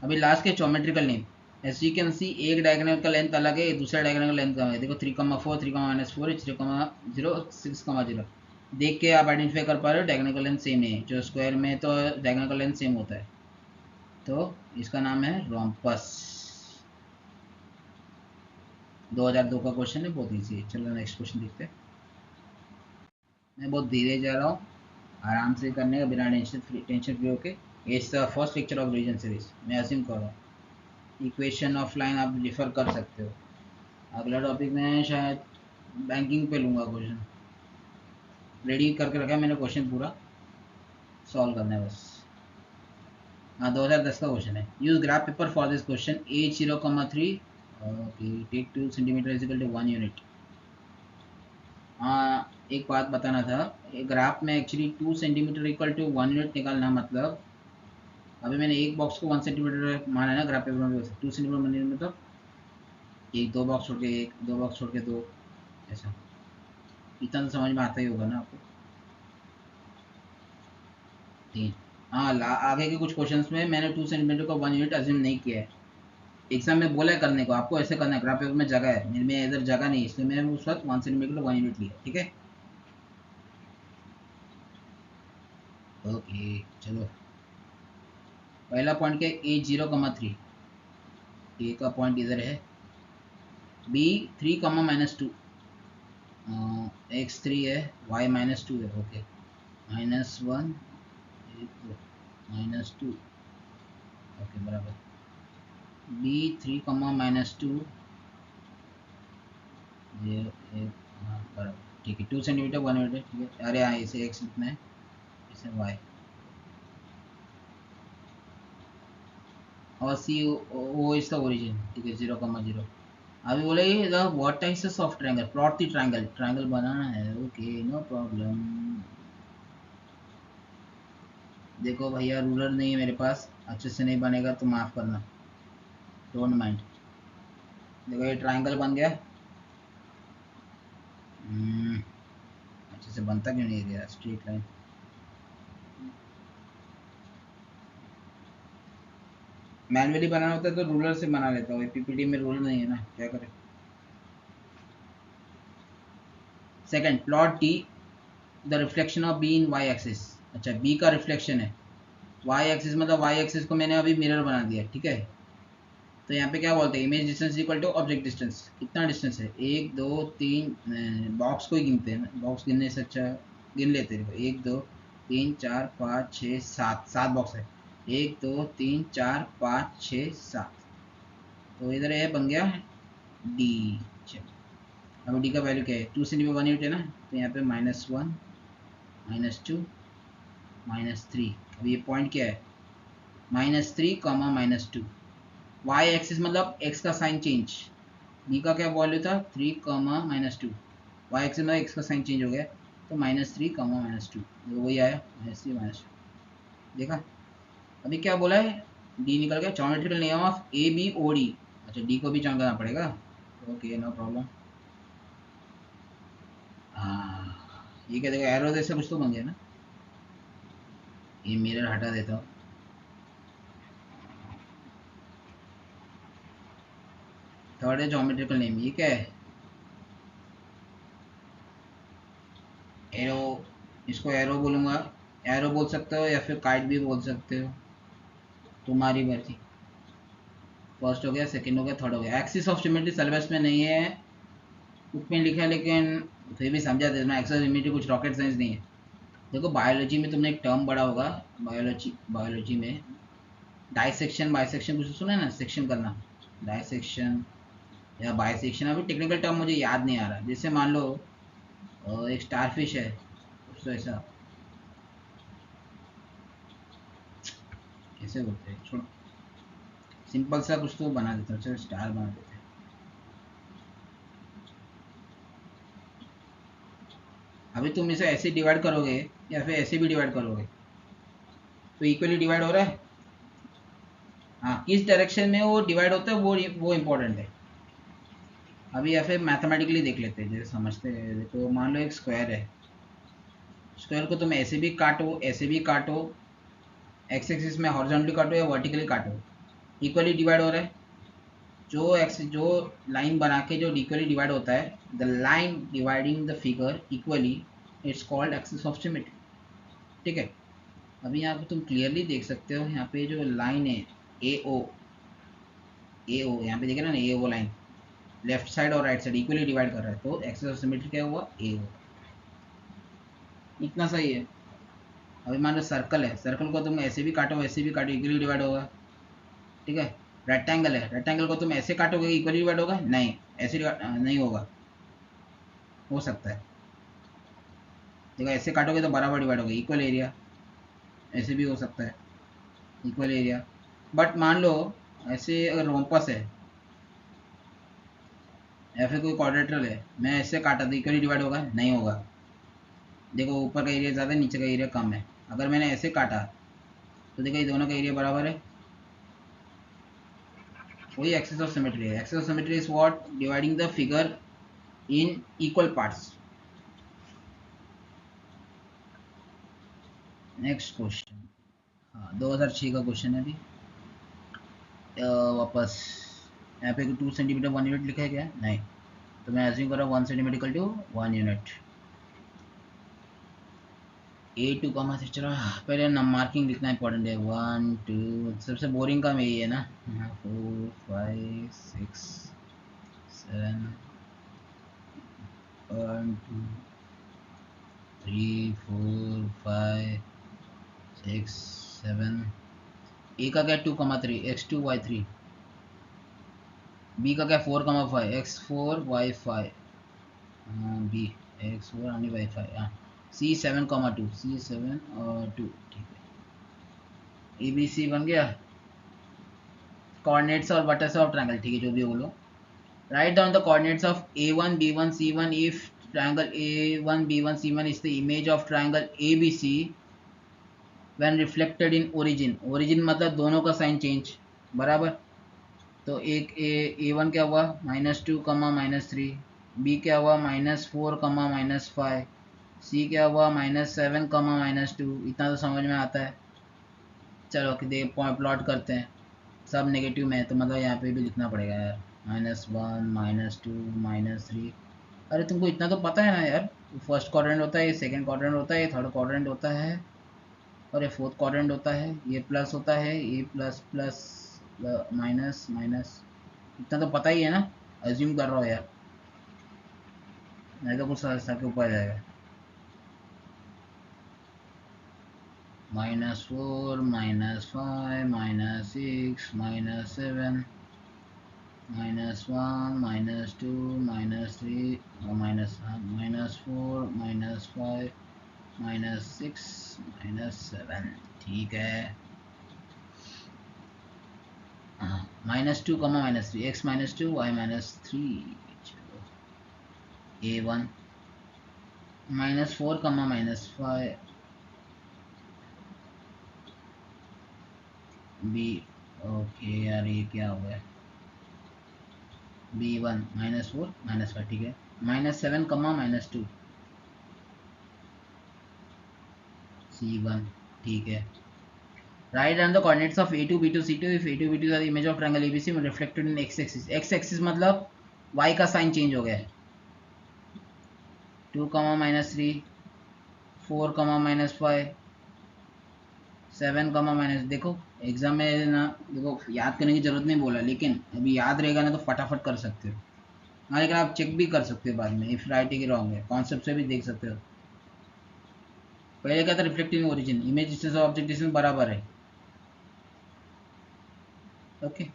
अभी लास्ट के geometrical name, as you can see, एक डायगोनल का लेंथ अलग है, दूसरा डायगोनल का लेंथ कम है। देखो 3,4, 3,-4, 3,0, 6,0 देख के आप आइडेंटिफाई कर पा रहे हो डायगोनल का लेंथ सेम है। जो स्क्वायर में तो डायगोनल का लेंथ सेम होता है, तो इसका नाम है रोम्पस। 2002 का क्वेश्चन है, बहुत ईजी है। चलो नेक्स्ट क्वेश्चन देखते हैं। मैं बहुत धीरे जा रहा हूँ, आराम से करने का, बिना टेंशन फ्री होके। It's the first lecture of region series, मैं असीम कर रहा हूँ। इक्वेशन ऑफ लाइन आप डिफर कर सकते हो। अगला टॉपिक मैं शायद बैंकिंग पे लूँगा क्वेश्चन। रेडी करके रखा है मैंने, क्वेश्चन पूरा सॉल्व करना है बस। हाँ, 2010 का क्वेश्चन है। Use graph paper for this question, as 0,3, okay, take 2 centimetre is equal to 1 unit. हाँ, एक बात बताना था, ग्राफ में actually 2 centimetre equal to 1 unit निकालना, मतलब अभी मैंने एक बॉक्स को 1 सेंटीमीटर माना है ना ग्राफ पेपर में, 2 सेंटीमीटर माने मतलब एक, दो बॉक्स छोड़ के एक, दो बॉक्स छोड़ के दो, ऐसा। इतना तो समझ में आता ही होगा ना आपको। ठीक। हाँ, आगे के कुछ क्वेश्चंस में मैंने 2 सेंटीमीटर को 1 यूनिट अज्यूम नहीं किया है। एग्जाम में बोला है करने को, आपको ऐसे करना है। ग्राफ पेपर में जगह है, मेरे में इधर जगह नहीं है, इसलिए मैंने उस वक्त 1 सेंटीमीटर को 1 यूनिट लिया। ठीक है, ओके। चलो, पहला पॉइंट क्या है? ए 0,3, ए का पॉइंट इधर है। बी 3,-2, एक्स 3 है, वाई -2 है। ओके, -1, -2, ओके बराबर। बी 3,-2, 0 1, हाँ बराबर। ठीक है, 2 सेंटीमीटर 1 यूनिट है। ठीक है, अरे हाँ, इसे एक्स लिखना है, इसे वाई। और सी ओ इसका ओरिजिन। ठीक है, 0,0। अभी बोले the vertices of triangle, plot the triangle, triangle बनाना है। Okay, no problem. देखो भैया, रूलर नहीं है मेरे पास, अच्छे से नहीं बनेगा तो माफ़ करना, डोंट माइंड। देखो ये ट्रायंगल बन गया। अच्छे से बनता क्यों नहीं है स्ट्रेट लाइन? मैनुअली बनाना होता है तो रूलर से बना लेता हूँ, पीपीटी में रूलर नहीं है ना, क्या करें। Second, plot D the reflection of B in Y axis. अच्छा, बी का रिफ्लेक्शन है वाई एक्सिस, मतलब वाई एक्सिस को मैंने अभी मिरर बना दिया। ठीक है, तो यहाँ पे क्या बोलते हैं? Image distance equal to object distance. कितना डिस्टेंस है? 1 2 3, बॉक्स को ही गिनते हैं ना, बॉक्स गिनने से अच्छा गिन लेते हैं। 1 2 3 4 5 6 7, 7 बॉक्स है। 1 2 3 4 5 6 7, तो इधर ये बन गया डी। अब डी का वैल्यू क्या है? 2 सेंटीमीटर 1 यूनिट है ना, तो यहाँ पे -1, -2, -3। अब ये पॉइंट क्या है? -3, -2। वाई एक्सिस मतलब एक्स का साइन चेंज। बी का क्या वैल्यू था? 3, -2। वाई एक्सिस में एक्स का साइन चेंज हो गया, तो -3, -2, वही आया, -3, -2। देखा? अभी क्या बोला है? डी निकल गया। ज्योमेट्रिकल नियम of A B O D. अच्छा, डी को भी जानना पड़ेगा। Okay, no problem. हाँ, ये क्या, देखो एरो जैसा कुछ तो बन गया ना। ये मिरर हटा देता हूँ। थर्ड है ज्योमेट्रिकल नेम, ये क्या है? एरो, इसको एरो बोलूँगा, एरो बोल सकते हो या फिर काइट भी बोल सकते हो, तुम्हारी मर्जी। फर्स्ट हो गया, सेकंड हो गया, थर्ड हो गया। एक्सिस ऑफ सिमेट्री सिलेबस में नहीं है, बुक में लिखा है, लेकिन फिर भी समझा देना। एक्सिस ऑफ सिमेट्री कुछ रॉकेट साइंस नहीं है। देखो बायोलॉजी में तुमने एक टर्म पढ़ा होगा, बायोलॉजी में डाइसेक्शन बाइसेक्शन कुछ सुना है ना, सेक्शन करना, डाइसेक्शन या बाइसेक्शन, अभी टेक्निकल टर्म मुझे याद नहीं आ रहा। जैसे मान लो एक स्टारफिश है, कुछ तो ऐसा, कैसे बोलते हैं, छोड़ो, सिंपल सा कुछ तो बना देता हूँ, चलो स्टार बना देते हैं। अभी तुम इसे ऐसे डिवाइड करोगे या फिर ऐसे भी डिवाइड करोगे तो इक्वली डिवाइड हो रहा है। हाँ, किस डायरेक्शन में वो डिवाइड होता है वो इम्पोर्टेंट है। अभी या फिर मैथमेटिकली देख लेते हैं, जैसे समझते हैं। देखो मान लो एक स्क्वायर है, स्क्वायर को तुम ऐसे भी काटो ऐसे भी काटो, एक्स एक्सिस में हॉरिजॉन्टली काटो या वर्टिकली काटो, इक्वली डिवाइड हो रहा है। जो लाइन बना के जो इक्वली डिवाइड होता है, the line dividing the figure equally, it's called axis of symmetry. ठीक है, अभी यहाँ पे तुम क्लियरली देख सकते हो, यहाँ पे जो लाइन है ए ओ यहाँ पे देख रहे हो ना, ए ओ लाइन लेफ्ट साइड और राइट साइड इक्वली डिवाइड कर रहा है, तो एक्सिस ऑफ सिमेट्री क्या हुआ, ए ओ। इतना सही है। अभी मान लो सर्कल है, सर्कल को तुम ऐसे भी काटो ऐसे भी काटो, इक्वली डिवाइड होगा। ठीक है, रेक्टेंगल है, रेक्टेंगल को तुम ऐसे काटोगे इक्वली डिवाइड होगा, नहीं ऐसे नहीं होगा, हो सकता है। देखो ऐसे काटोगे तो बराबर डिवाइड होगा, इक्वल एरिया, ऐसे भी हो सकता है इक्वल एरिया। बट मान लो ऐसे अगर रोम्पस है या फिर कोई क्वाड्रेटरल है, मैं ऐसे काटा तो इक्वली डिवाइड होगा, नहीं होगा। देखो ऊपर का एरिया ज़्यादा है, नीचे का एरिया कम है। अगर मैंने ऐसे काटा तो देखो ये दोनों का एरिया बराबर है, वही एक्सिस ऑफ सिमेट्री है। Axis of symmetry is what, dividing the figure in equal parts. Next question, हाँ 2006 का क्वेश्चन है अभी। वापस यहाँ पे 2 सेंटीमीटर 1 यूनिट लिखा है क्या, नहीं, तो मैं एज्यूम कर रहा हूँ 1 centimetre equal to 1 unit. A2 का मैसेज चला, पहले ना मार्किंग लिखना इंपॉर्टेंट है। 1 2, सबसे बोरिंग काम यही है ना। 4 5 6 7 1 2 3 4 5 6 7। ए का क्या 2,3 x2 y3, बी का क्या 4,5 x4 y5, बी x4 आणि y5, हाँ सी 7,2 C7 और 2। ठीक है, ए बी सी बन गया। कोऑर्डिनेट्स और वर्टेक्स ऑफ ट्रायंगल, ठीक है जो भी बोलो। Write down the coordinates of a1 b1 c1 if triangle a1 b1 c1 is the image of triangle abc when reflected in origin। origin मतलब दोनों का साइन चेंज, बराबर। तो एक a1 क्या हुआ -2, -3, b क्या हुआ -4, -5, c क्या हुआ -7, -2। इतना तो समझ में आता है। चलो कि दे प्लॉट करते हैं, सब नेगेटिव में है तो मतलब यहाँ पे भी लिखना पड़ेगा यार, -1 -2 -3। अरे तुमको इतना तो पता है ना यार, फर्स्ट क्वाड्रेंट होता है, ये सेकंड क्वाड्रेंट होता है, ये थर्ड क्वाड्रेंट होता है और ये फोर्थ क्वाड्रेंट होता है, ये प्लस होता है, ये प्लस प्लस माइनस माइनस। इतना तो पता ही है ना, अज्यूम कर रहा हो यार, नहीं तो कुछ सर के ऊपर जाएगा। -4 -5 -6 -7 -1 -2 -3 -4 -5 -6 -7। ठीक है, -2 -3 x -2 y -3। चलो a1 -4 -5 b। ओके यार ये क्या हो गया, b1 -4 -5, ठीक है। -7 -2 c1, ठीक है। Write down the coordinates of a2 b2 c2 if a2 b2 are the image of triangle abc reflected in x axis। x axis मतलब y का साइन चेंज हो गया है। 2, -3 4, -5 7, देखो एग्जाम में ना, देखो याद करने की जरूरत नहीं बोला, लेकिन अभी याद रहेगा ना तो फटाफट कर सकते हो। हाँ लेकिन आप चेक भी कर सकते हो बाद में, इफ राइटिंग रॉन्ग है, कॉन्सेप्ट से भी देख सकते हो। पहले क्या था, रिफ्लेक्टिंग ओरिजिन, इमेज डिस्टेंस और ऑब्जेक्ट डिस्टेंस बराबर है। ओके,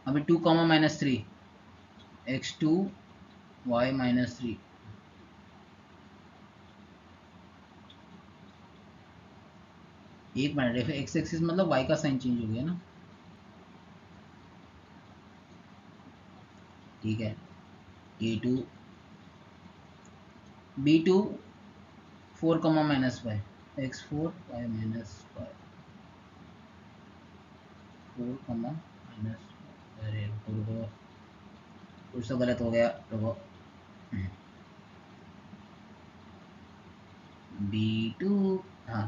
अभी 2 कॉमा -3 x2 y -3, एक मिनट, एक्स एक्सिस मतलब y का साइन चेंज हो गया ना, ठीक है। a2 b2 4 comma -5 x4 y -5 4 comma minus, अरे रुको, कुछ तो गलत हो गया, रुको। b2, हाँ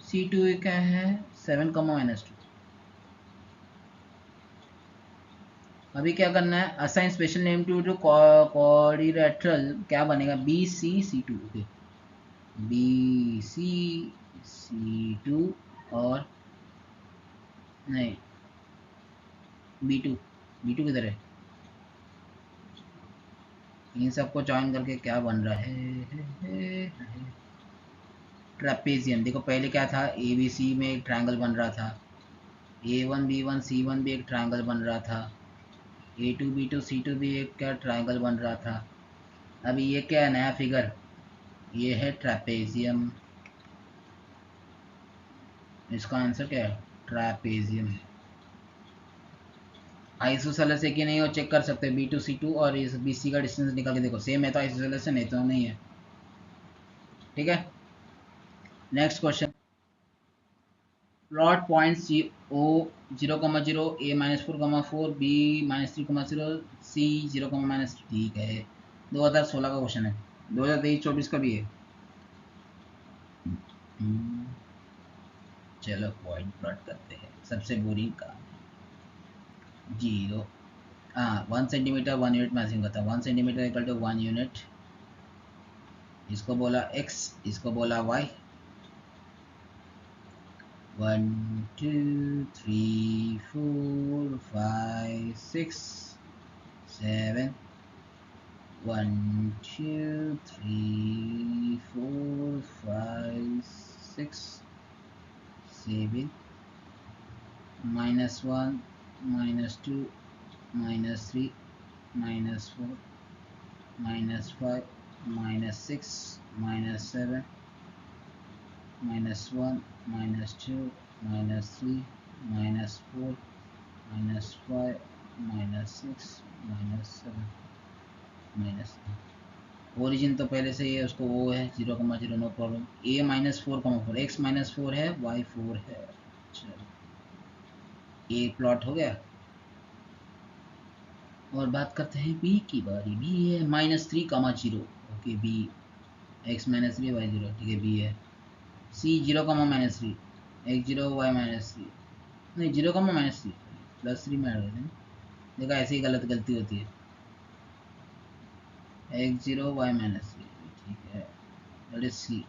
c2 क्या है, 7 कॉमा -2। अभी क्या करना है, असाइन स्पेशल नेम टू कोऑर्डिनेटरल, क्या बनेगा, BC C2, okay, BC C2, और नहीं B2 किधर है, इन सबको जॉइन करके क्या बन रहा है, ट्रेपेजियम। देखो पहले क्या था, ABC में एक ट्रायंगल बन रहा था, A1 B1 C1 भी एक ट्रायंगल बन रहा था, A2 B2 C2 भी एक क्या ट्रायंगल बन रहा था। अभी ये क्या है, नया फिगर, ये है ट्रेपेजियम। इसका आंसर क्या है, ट्रेपेजियम। आइसोसेलेस है कि नहीं वो चेक कर सकते हैं, B2 C2 और इस BC का डिस्टेंस निकाल के देखो, सेम है तो आइसोसेलेस है, नहीं तो नहीं है। ठीक है, next question, plot point O 0,0 A -4,4 B -3,0 C 0,-, ठीक है, 2016 का क्वेश्चन है, 2023-24 का भी है। चलो पॉइंट प्लॉट करते हैं, सबसे बोरिंग का, 0, हाँ 1 सेंटीमीटर 1 यूनिट मैचिंग करता है, 1 सेंटीमीटर इक्वल टू 1 यूनिट, इसको बोला x, इसको बोला y, 1 2 3 4 5 6 7, 1 2 3 4 5 6 7, -1 -2 -3 -4 -5 -6 -7 -1 -2 -3 -4 -5 -6 -7 ओरिजिन तो पहले से ही है, उसको वो है 0,0, नो प्रॉब्लम। A -4,4 x -4 है, y 4 है, चलो ए प्लॉट हो गया। और बात करते हैं बी की बारी, बी है -3,0, ओके, बी x -3 y 0, ठीक है, बी है। C 0,-3 x 0 y -3, नहीं 0,-3 +3 में ऐड कर दें, देखा ऐसे ही गलती होती है, x 0 y -3, ठीक है, that is C।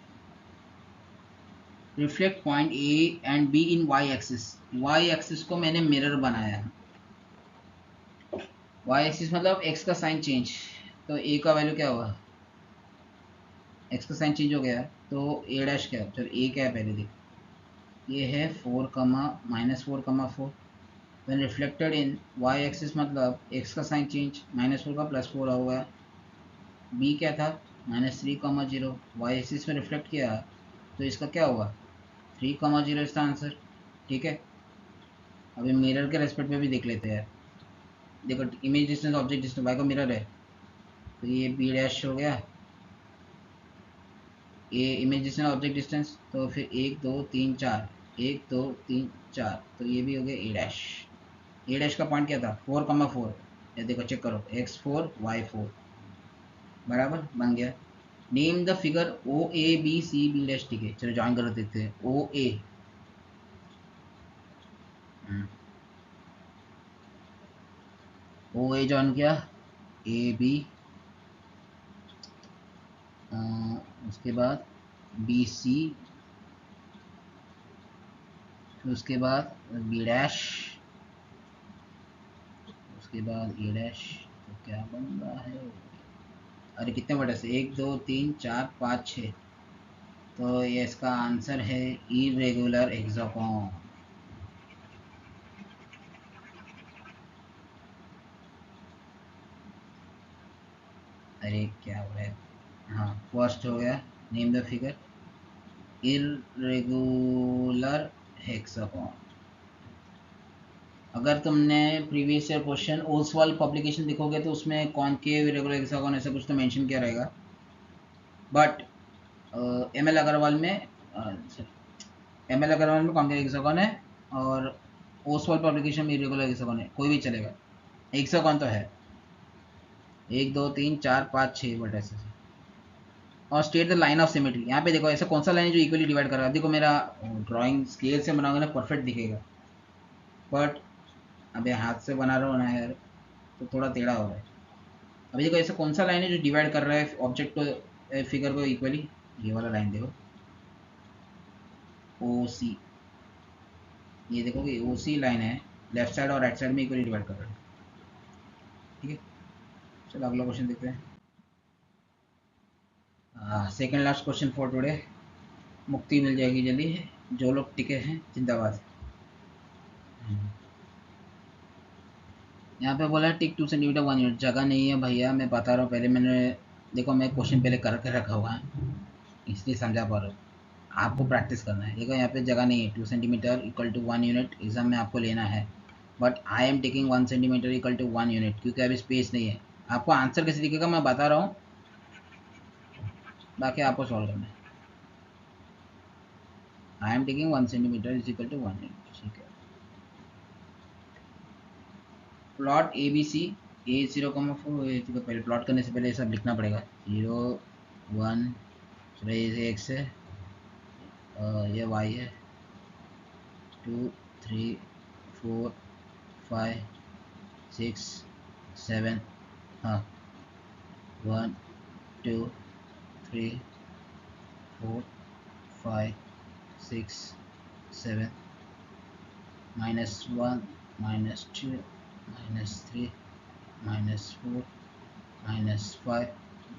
Reflect point A and be in y axis, y axis को मैंने मिरर बनाया है, y एक्सिस मतलब x का साइन चेंज, तो a का वैल्यू क्या होगा, x का साइन चेंज हो गया तो a डैश क्या है, चलो a क्या है पहले देख, ये है 4, -4,4, when reflected in y axis मतलब x का साइन चेंज, -4 का +4 हुआ, b क्या था, -3,0, y एक्सिस में रिफ्लेक्ट किया तो इसका क्या हुआ, 3,0 इसका आंसर, ठीक है। अभी मिरर के रेस्पेक्ट में भी देख लेते हैं, देखो image distance object distance y का मिरर है, तो ये b डैश हो गया, ए इमेज डिस्टेंस ऑब्जेक्ट डिस्टेंस, तो फिर 1 2 3 4, 1 2 3 4, तो ये भी हो गया ए डैश। ए डैश का पॉइंट क्या था, 4,4, ये देखो चेक करो, x4 y4 बराबर बन गया। Name the figure O A B C B dash, ठीक है, चलो ज्वाइन कर देते हैं, ओ ए, ओ ए ज्वाइन किया, ए बी, उसके बाद बी सी, फिर उसके बाद बी डैश, उसके बाद ए डैश, तो क्या बन रहा है? अरे कितने वर्ड है? 1 2 3 4 5 6, तो ये इसका आंसर है इरेगुलर हेक्सागोन। अरे क्या हो रहा है? हाँ, फर्स्ट हो गया, name the figure, irregular hexagon. अगर तुमने previous year question Oswal publication देखोगे तो उसमें कॉनकेव इरेगुलर हेक्सागोन ऐसा कुछ तो मेंशन किया रहेगा, बट एम एल अग्रवाल में कॉनकेव हेक्सागोन है, और ओसवाल पब्लिकेशन में इरेगुलर हेक्सागोन है, कोई भी चलेगा, हेक्सागोन तो है। 1 2 3 4 5 6 बट ऐसे से। और state the line of symmetry, यहाँ पे देखो ऐसा कौन सा लाइन है जो इक्वली डिवाइड कर रहा है? देखो मेरा ड्राइंग स्केल से बनाओगे ना परफेक्ट दिखेगा, बट अबे हाथ से बना रहा हूँ ना यार, तो थोड़ा टेढ़ा हो रहा है। अभी देखो ऐसा कौन सा लाइन है जो डिवाइड कर रहा है ऑब्जेक्ट को, फिगर को इक्वली? ये वाला लाइन देखो, ओ सी। ये देखोगे ओ सी लाइन है, लेफ्ट साइड और राइट साइड में इक्वली डिवाइड कर रहा है। ठीक है, चलो अगला क्वेश्चन देखते हैं। Second last question for today. मुक्ति मिल जाएगी जल्दी, जो लोग टिके हैं जिंदाबाद। यहाँ पे बोला टिक 2 सेंटीमीटर 1 यूनिट, जगह नहीं है भैया, मैं बता रहा हूँ। पहले मैंने, देखो मैं क्वेश्चन पहले करके रखा हुआ है, इसलिए समझा पा रहा हूँ। आपको प्रैक्टिस करना है। देखो यहाँ पे जगह नहीं है, 2 centimetre equal to 1 unit exam में आपको लेना है, but I am taking 1 centimetre equal to 1 unit, क्योंकि अभी स्पेस नहीं है। आपको आंसर कैसे दिखेगा मैं बता रहा हूँ, बाकी आपको सॉल्व करना है। I am taking 1 centimetre is equal to 1 unit, ठीक है। प्लॉट ए बी सी, ए 0,4, पहले प्लॉट करने से पहले सब लिखना पड़ेगा। 0 1, ये एक्स है, ये वाई है, 2 3 4 5 6 7, हाँ, 1 2 3 4 5 6 7, -1 -2 -3 -4 -5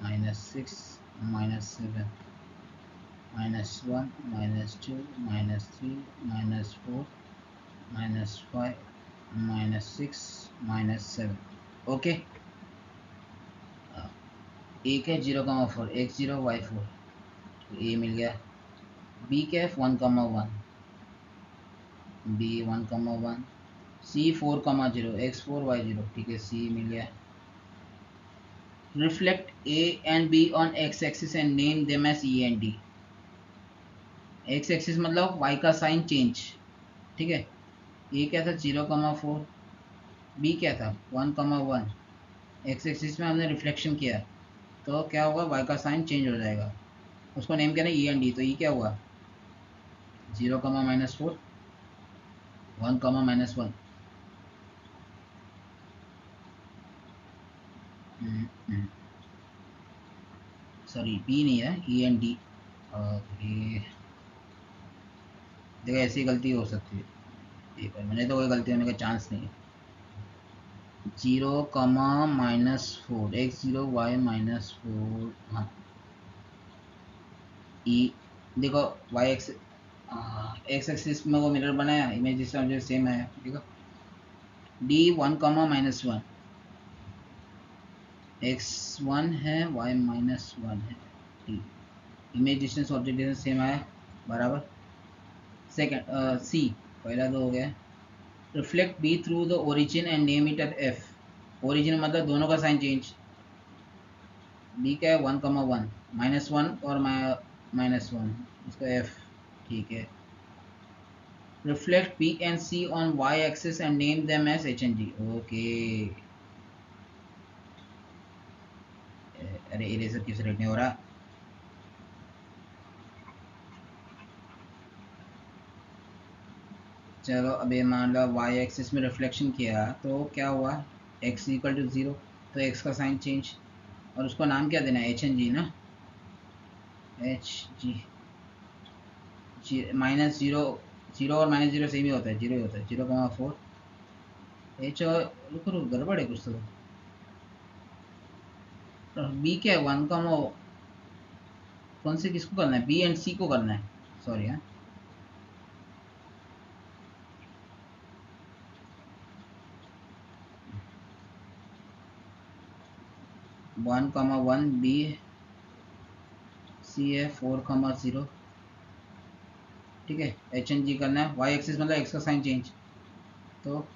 -6 -7, -1 -2 -3 -4 -5 -6 -7। ओके, एक है 0,4, x0 y4, ए मिल गया। बी क्या है 1,1, बी 1,1, सी 4,0, x4 y0, ठीक है, सी मिल गया। Reflect A and B on X axis and name them as E and D. X axis मतलब y का साइन चेंज, ठीक है। ए क्या था 0,4, बी क्या था 1,1, एक्स एक्सिस में हमने रिफ्लेक्शन किया, तो क्या होगा, y का साइन चेंज हो जाएगा। उसको नेम क्या ना ई एंड डी, तो ई क्या हुआ 0, -4, 1, -1। सॉरी बी नहीं है, ई एंड डी। ओके, देखो ऐसी गलती हो सकती है, एक बार मैंने तो कोई गलती होने का चांस नहीं है। 0, -4, x0 y -4, हाँ, ई, देखो वाई एक्स, एक्स एक्सिस में वो मिरर बनाया, इमेज सेम है, देखो डी 1, -1, x1 है y -1 है, D image distance object distance same आया, बराबर। सेकंड सी, पहला तो हो गया। Reflect B through the origin and name it at F. Origin मतलब दोनों का साइन चेंज। बी क्या है 1,1, -1 और -1, इसका एफ, ठीक है। Reflect B and C on Y axis and name them as H and G, okay. अरे इरेजर किस रेट नहीं हो रहा? चलो अभी मान लो वाई एक्सिस में रिफ्लेक्शन किया तो क्या हुआ, x इक्वल टू 0, तो x का साइन चेंज, और उसको नाम क्या देना है, एच एन जी ना, एच जी। -0, 0 और -0 सेम ही होता है, 0 ही होता है, 0,4, एच और रुको रुको गड़बड़ है कुछ तो बी क्या है 1 कॉमा कौन से किसको करना है बी एंड सी को करना है सॉरी है 1 बी सी है 4 0 ठीक है एच एन जी करना है वाई एक्सिस मतलब एक्स का साइन चेंज तो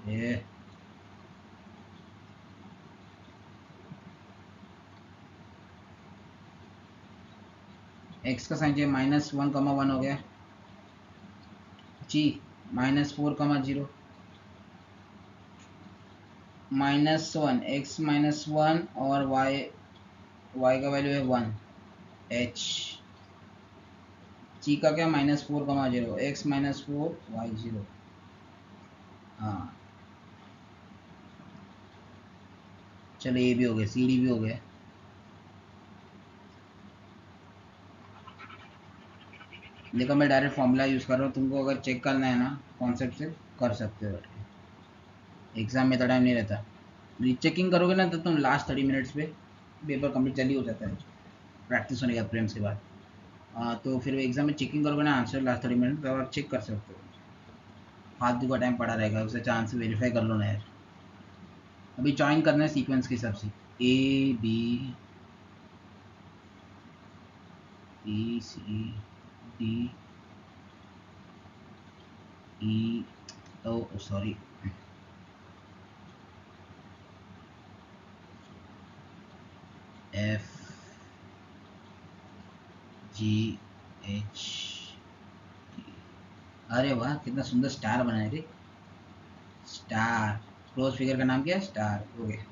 ये एक्स का साइन चेंज -1 1 हो गया जी -4 0 -1 एक्स -1 और वाई का वैल्यू है 1 एच जी का क्या -4 0 एक्स -4 वाई 0 हाँ चलो ये भी हो गया सी डी भी हो गया देखो मैं डायरेक्ट फॉर्मूला यूज़ कर रहा हूँ तुमको अगर चेक करना है ना कॉन्सेप्ट से कर सकते हो एग्जाम में तो टाइम नहीं रहता रीचेकिंग करोगे ना तो तुम लास्ट 30 मिनट्स पे पेपर कंप्लीट जल्दी हो जाता है प्रैक्टिस होने का प्रेम्स के बाद तो फिर एग्जाम में चेकिंग करोगे ना आंसर लास्ट 30 मिनट तो आप चेक कर सकते हो फालतू का टाइम पड़ा रहेगा उसे चांस से वेरीफाई कर लो ना यार अभी ज्वाइन करना है सीक्वेंस के हिसाब से A B E C D E O sorry F G H अरे वाह कितना सुंदर स्टार बनाए रे स्टार क्लोज फिगर का नाम क्या है स्टार हो गया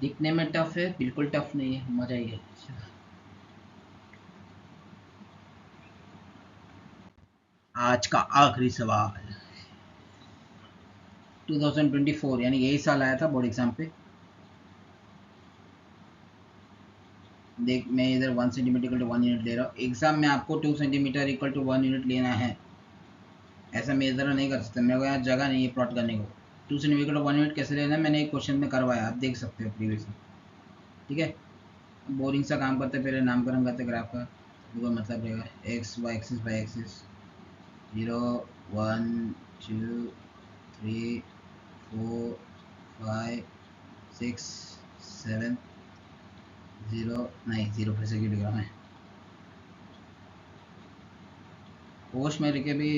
दिखने में टफ है बिल्कुल टफ नहीं है मजा ही है आज का आखिरी सवाल 2024 यानी यही साल आया था बोर्ड एग्जाम पे देख मैं इधर 1 सेंटीमीटर इक्वल टू 1 यूनिट ले रहा हूँ एग्जाम में आपको 2 सेंटीमीटर इक्वल टू 1 यूनिट लेना है ऐसा मैं इधर नहीं कर सकता मेरे को यहाँ जगह नहीं है प्लॉट करने को 2 सेंटीमीटर 1 यूनिट कैसे लेना है मैंने एक क्वेश्चन में करवाया आप देख सकते हो प्रीवियस ठीक है बोरिंग सा काम करते पहले नामकरण करते ग्राफ का कोई मतलब रहेगा एक्स वाई एक्सिस 0 1 2 3 4 5 6 7 0 नहीं 0 फिर से क्यों लिख रहा मैं होश में रह के भी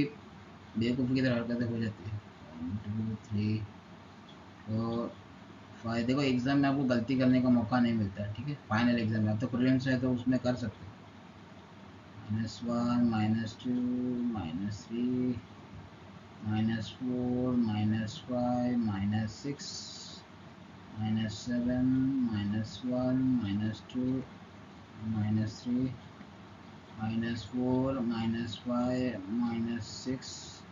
बेवकूफ़ी की तरह हरकतें हो जाती है 1 2 3 4 5 देखो एग्ज़ाम में आपको गलती करने का मौका नहीं मिलता है ठीक है फाइनल एग्ज़ाम में अब तो प्रीलिम्स है तो उसमें कर सकते हो -1 -2 -3 -4 -5 -6 -7 -1 -2 -3 -4 -5 -6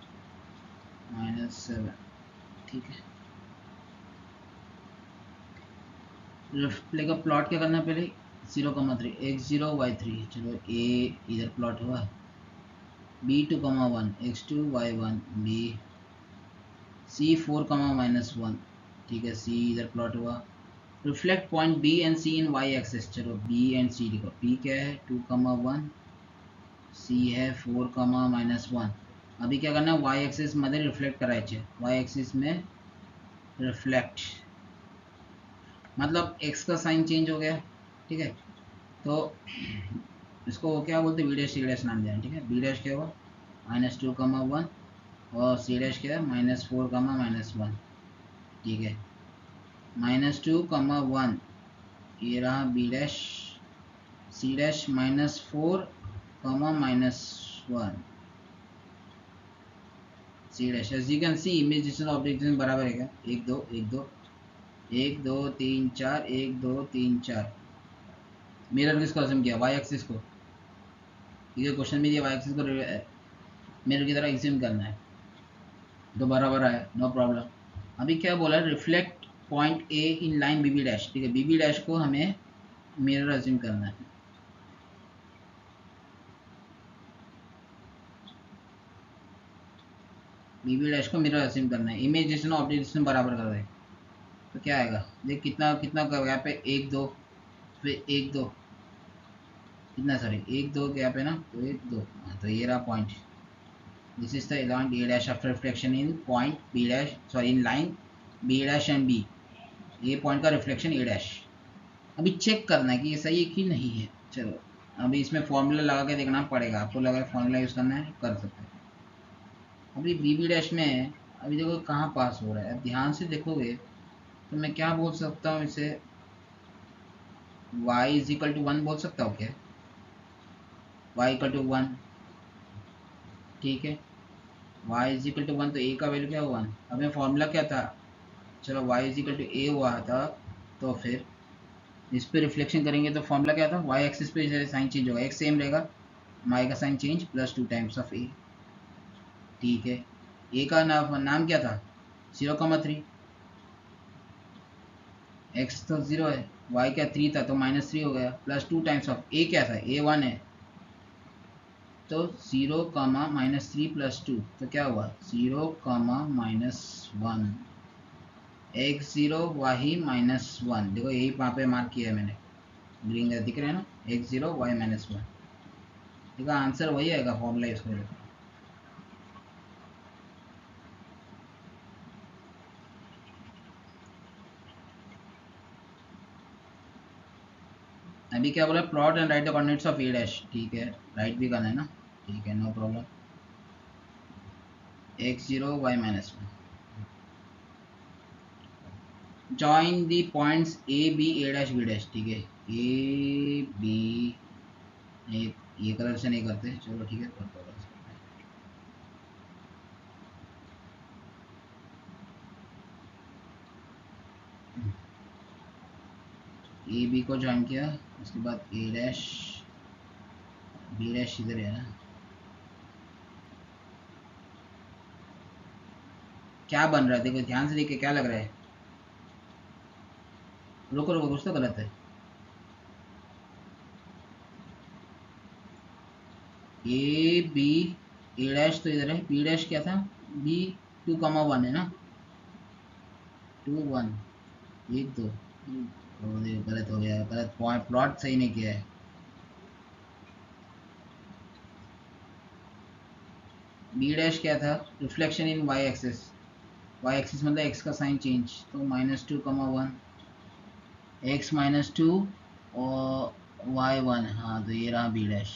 -7 ठीक है रिफ्ले का प्लॉट क्या करना है पहले 0,3 x0 y3 चलो ए इधर प्लॉट हुआ b2,1 x2 y1 b c4, -1 ठीक है सी इधर प्लॉट हुआ reflect point B and C in Y axis चलो बी एंड सी लिखो बी क्या है 2,1 सी है 4, -1 अभी क्या करना है वाई एक्सिस मध्ये रिफ्लेक्ट करायचे वाई एक्सिस में रिफ्लेक्ट मतलब एक्स का साइन चेंज हो गया ठीक है तो इसको क्या बोलते हैं बी डैश सी डैश नाम देना ठीक है बी डैश क्या हुआ -2,1 और सी डैश क्या है -4, -1 ठीक है -2,1 ये रहा B dash C dash -4, -1 C dash as you can see image distance object बराबर है क्या 1 2 1 2 1 2 3 4 1 2 3 4 मिरर किसको असम किया वाई एक्सिस को ये क्वेश्चन में दिया वाई एक्सिस को मिरर की तरह एग्ज्यूम करना है तो बराबर है नो प्रॉब्लम अभी क्या बोला reflect point A in line B B dash ठीक है बीबी डैश को हमें मिरर अज्यूम करना है बी बी डैश को मिरर असीम करना है, इमेज डिस्टेंस ऑब्जेक्ट डिस्टेंस बराबर कर दे तो क्या आएगा, देख कितना कितना गैप है, एक दो, फिर एक दो, कितना सॉरी एक दो गैप है ना, तो एक दो, हाँ, तो ये रहा point. This is the element A dash after reflection in point B dash, sorry in line B dash and B, ये पॉइंट का रिफ्लेक्शन ए डैश। अभी चेक करना है कि ये सही है कि नहीं है। चलो अभी इसमें फॉर्मूला लगा के देखना पड़ेगा, आपको लगा फॉर्मूला यूज़ करना है कर सकते हैं। अभी बी बी डैश में अभी देखो कहाँ पास हो रहा है, अब ध्यान से देखोगे तो मैं क्या बोल सकता हूँ इसे, y इज इक्वल टू 1 बोल सकता हूँ क्या, y इक्वल टू 1, ठीक है, y इज इक्वल टू 1 तो a का वैल्यू क्या हुआ 1। अब मैं फॉर्मूला क्या था, चलो y is equal to a हुआ था, तो फिर इस पे रिफ्लेक्शन करेंगे तो फॉर्मूला क्या था, y एक्सिस पे साइन चेंज होगा, x सेम रहेगा, y का sign change plus 2 times of a, ठीक है। a का नाम क्या था 0,3, x तो 0 है, y क्या 3 था तो -3 हो गया, प्लस 2 टाइम्स ऑफ a क्या था a 1 है, तो 0, -3 प्लस 2 तो क्या हुआ 0, -1, x0 y -1, देखो यही वहाँ पे मार्क किया है मैंने, ग्रीन का दिख रहा है ना, x0 y -1, देखो आंसर वही आएगा फॉर्मूला यूज करोगे। अभी क्या बोला, plot and write the coordinates of A dash, ठीक है राइट भी करना है ना, ठीक है no problem, x0 y -1, join the points A B A dash B dash, ठीक है ए बी, ये कलर से नहीं करते, चलो ठीक है करते हैं। ए बी को ज्वाइन किया, उसके बाद ए डैश बी डैश इधर है ना, क्या बन रहा है देखो ध्यान से देखिए क्या लग रहा है, रुको रुको कुछ तो गलत है, ए बी ए डैश तो इधर है, बी डैश क्या था बी 2,1 है ना, 2 1 1 2, गलत हो गया, गलत पॉइंट प्लॉट सही नहीं किया है, बी डैश क्या था reflection in Y axis, Y axis मतलब एक्स का साइन चेंज, तो -2,1 एक्स -2 और y1, हाँ तो ये रहा B dash,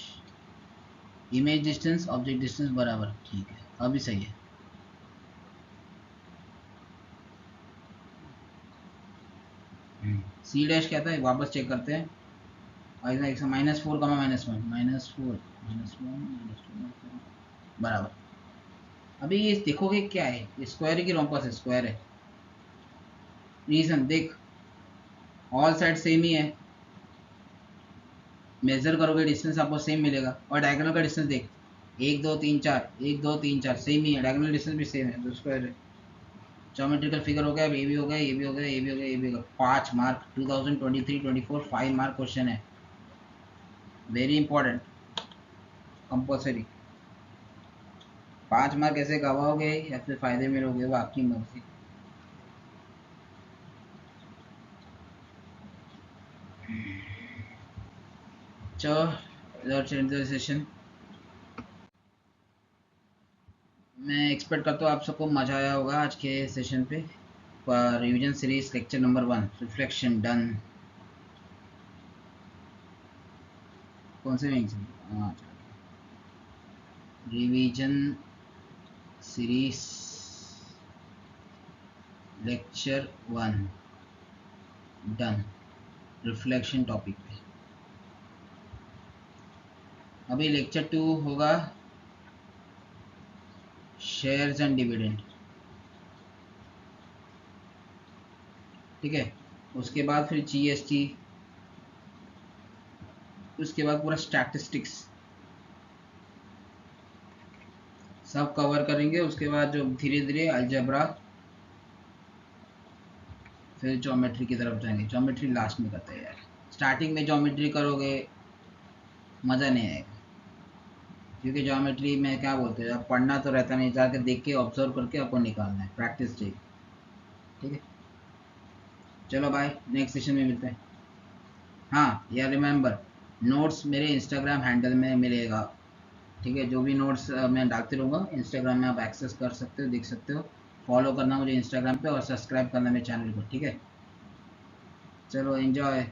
image distance object distance बराबर, ठीक है अभी सही है। सी डैश क्या था वापस चेक करते हैं, -4, -1 -1 बराबर। अभी ये देखोगे क्या है, स्क्वायर है कि रोम्बस है, स्क्वायर है, रीजन देख ऑल साइड सेम ही है, मेजर करोगे डिस्टेंस आपको सेम मिलेगा, और डायगोनल का डिस्टेंस देख 1 2 3 4 1 2 3 4 सेम ही है, डायगोनल डिस्टेंस भी सेम है, तो स्क्वायर है। ज्योमेट्रिकल फिगर हो गया, ये भी हो गया, ये भी हो गया, ये भी हो गया, ये भी हो गया, 5 मार्क 2023-24 5 मार्क क्वेश्चन है, वेरी इंपॉर्टेंट कंपल्सरी, 5 मार्क ऐसे गवाओगे या फिर फायदे में रहोगे वो आपकी मर्जी। चलो सेशन, मैं एक्सपेक्ट करता हूँ आप सबको मजा आया होगा आज के सेशन पे, revision series lecture number 1 reflection done, कौन से में हाँ revision series lecture 1 done, reflection topic पे। अभी लेक्चर 2 होगा शेयर्स एंड डिविडेंड, ठीक है, उसके बाद फिर जीएसटी, उसके बाद पूरा स्टैटिस्टिक्स सब कवर करेंगे, उसके बाद जो धीरे धीरे अलजेब्रा, फिर ज्योमेट्री की तरफ जाएंगे, ज्योमेट्री लास्ट में करते हैं यार, स्टार्टिंग में ज्योमेट्री करोगे मज़ा नहीं आएगा, क्योंकि ज्योमेट्री में क्या बोलते हैं, अब पढ़ना तो रहता नहीं, जाके देख के ऑब्जर्व करके आपको निकालना है, प्रैक्टिस चाहिए। ठीक है, चलो बाय, नेक्स्ट सेशन में मिलते हैं। हाँ यार रिमेंबर, नोट्स मेरे इंस्टाग्राम हैंडल में मिलेगा। ठीक है, जो भी नोट्स मैं डालते रहूँगा इंस्टाग्राम में, आप एक्सेस कर सकते हो, देख सकते हो। फॉलो करना मुझे इंस्टाग्राम पे और सब्सक्राइब करना मेरे चैनल को। ठीक है, चलो एंजॉय।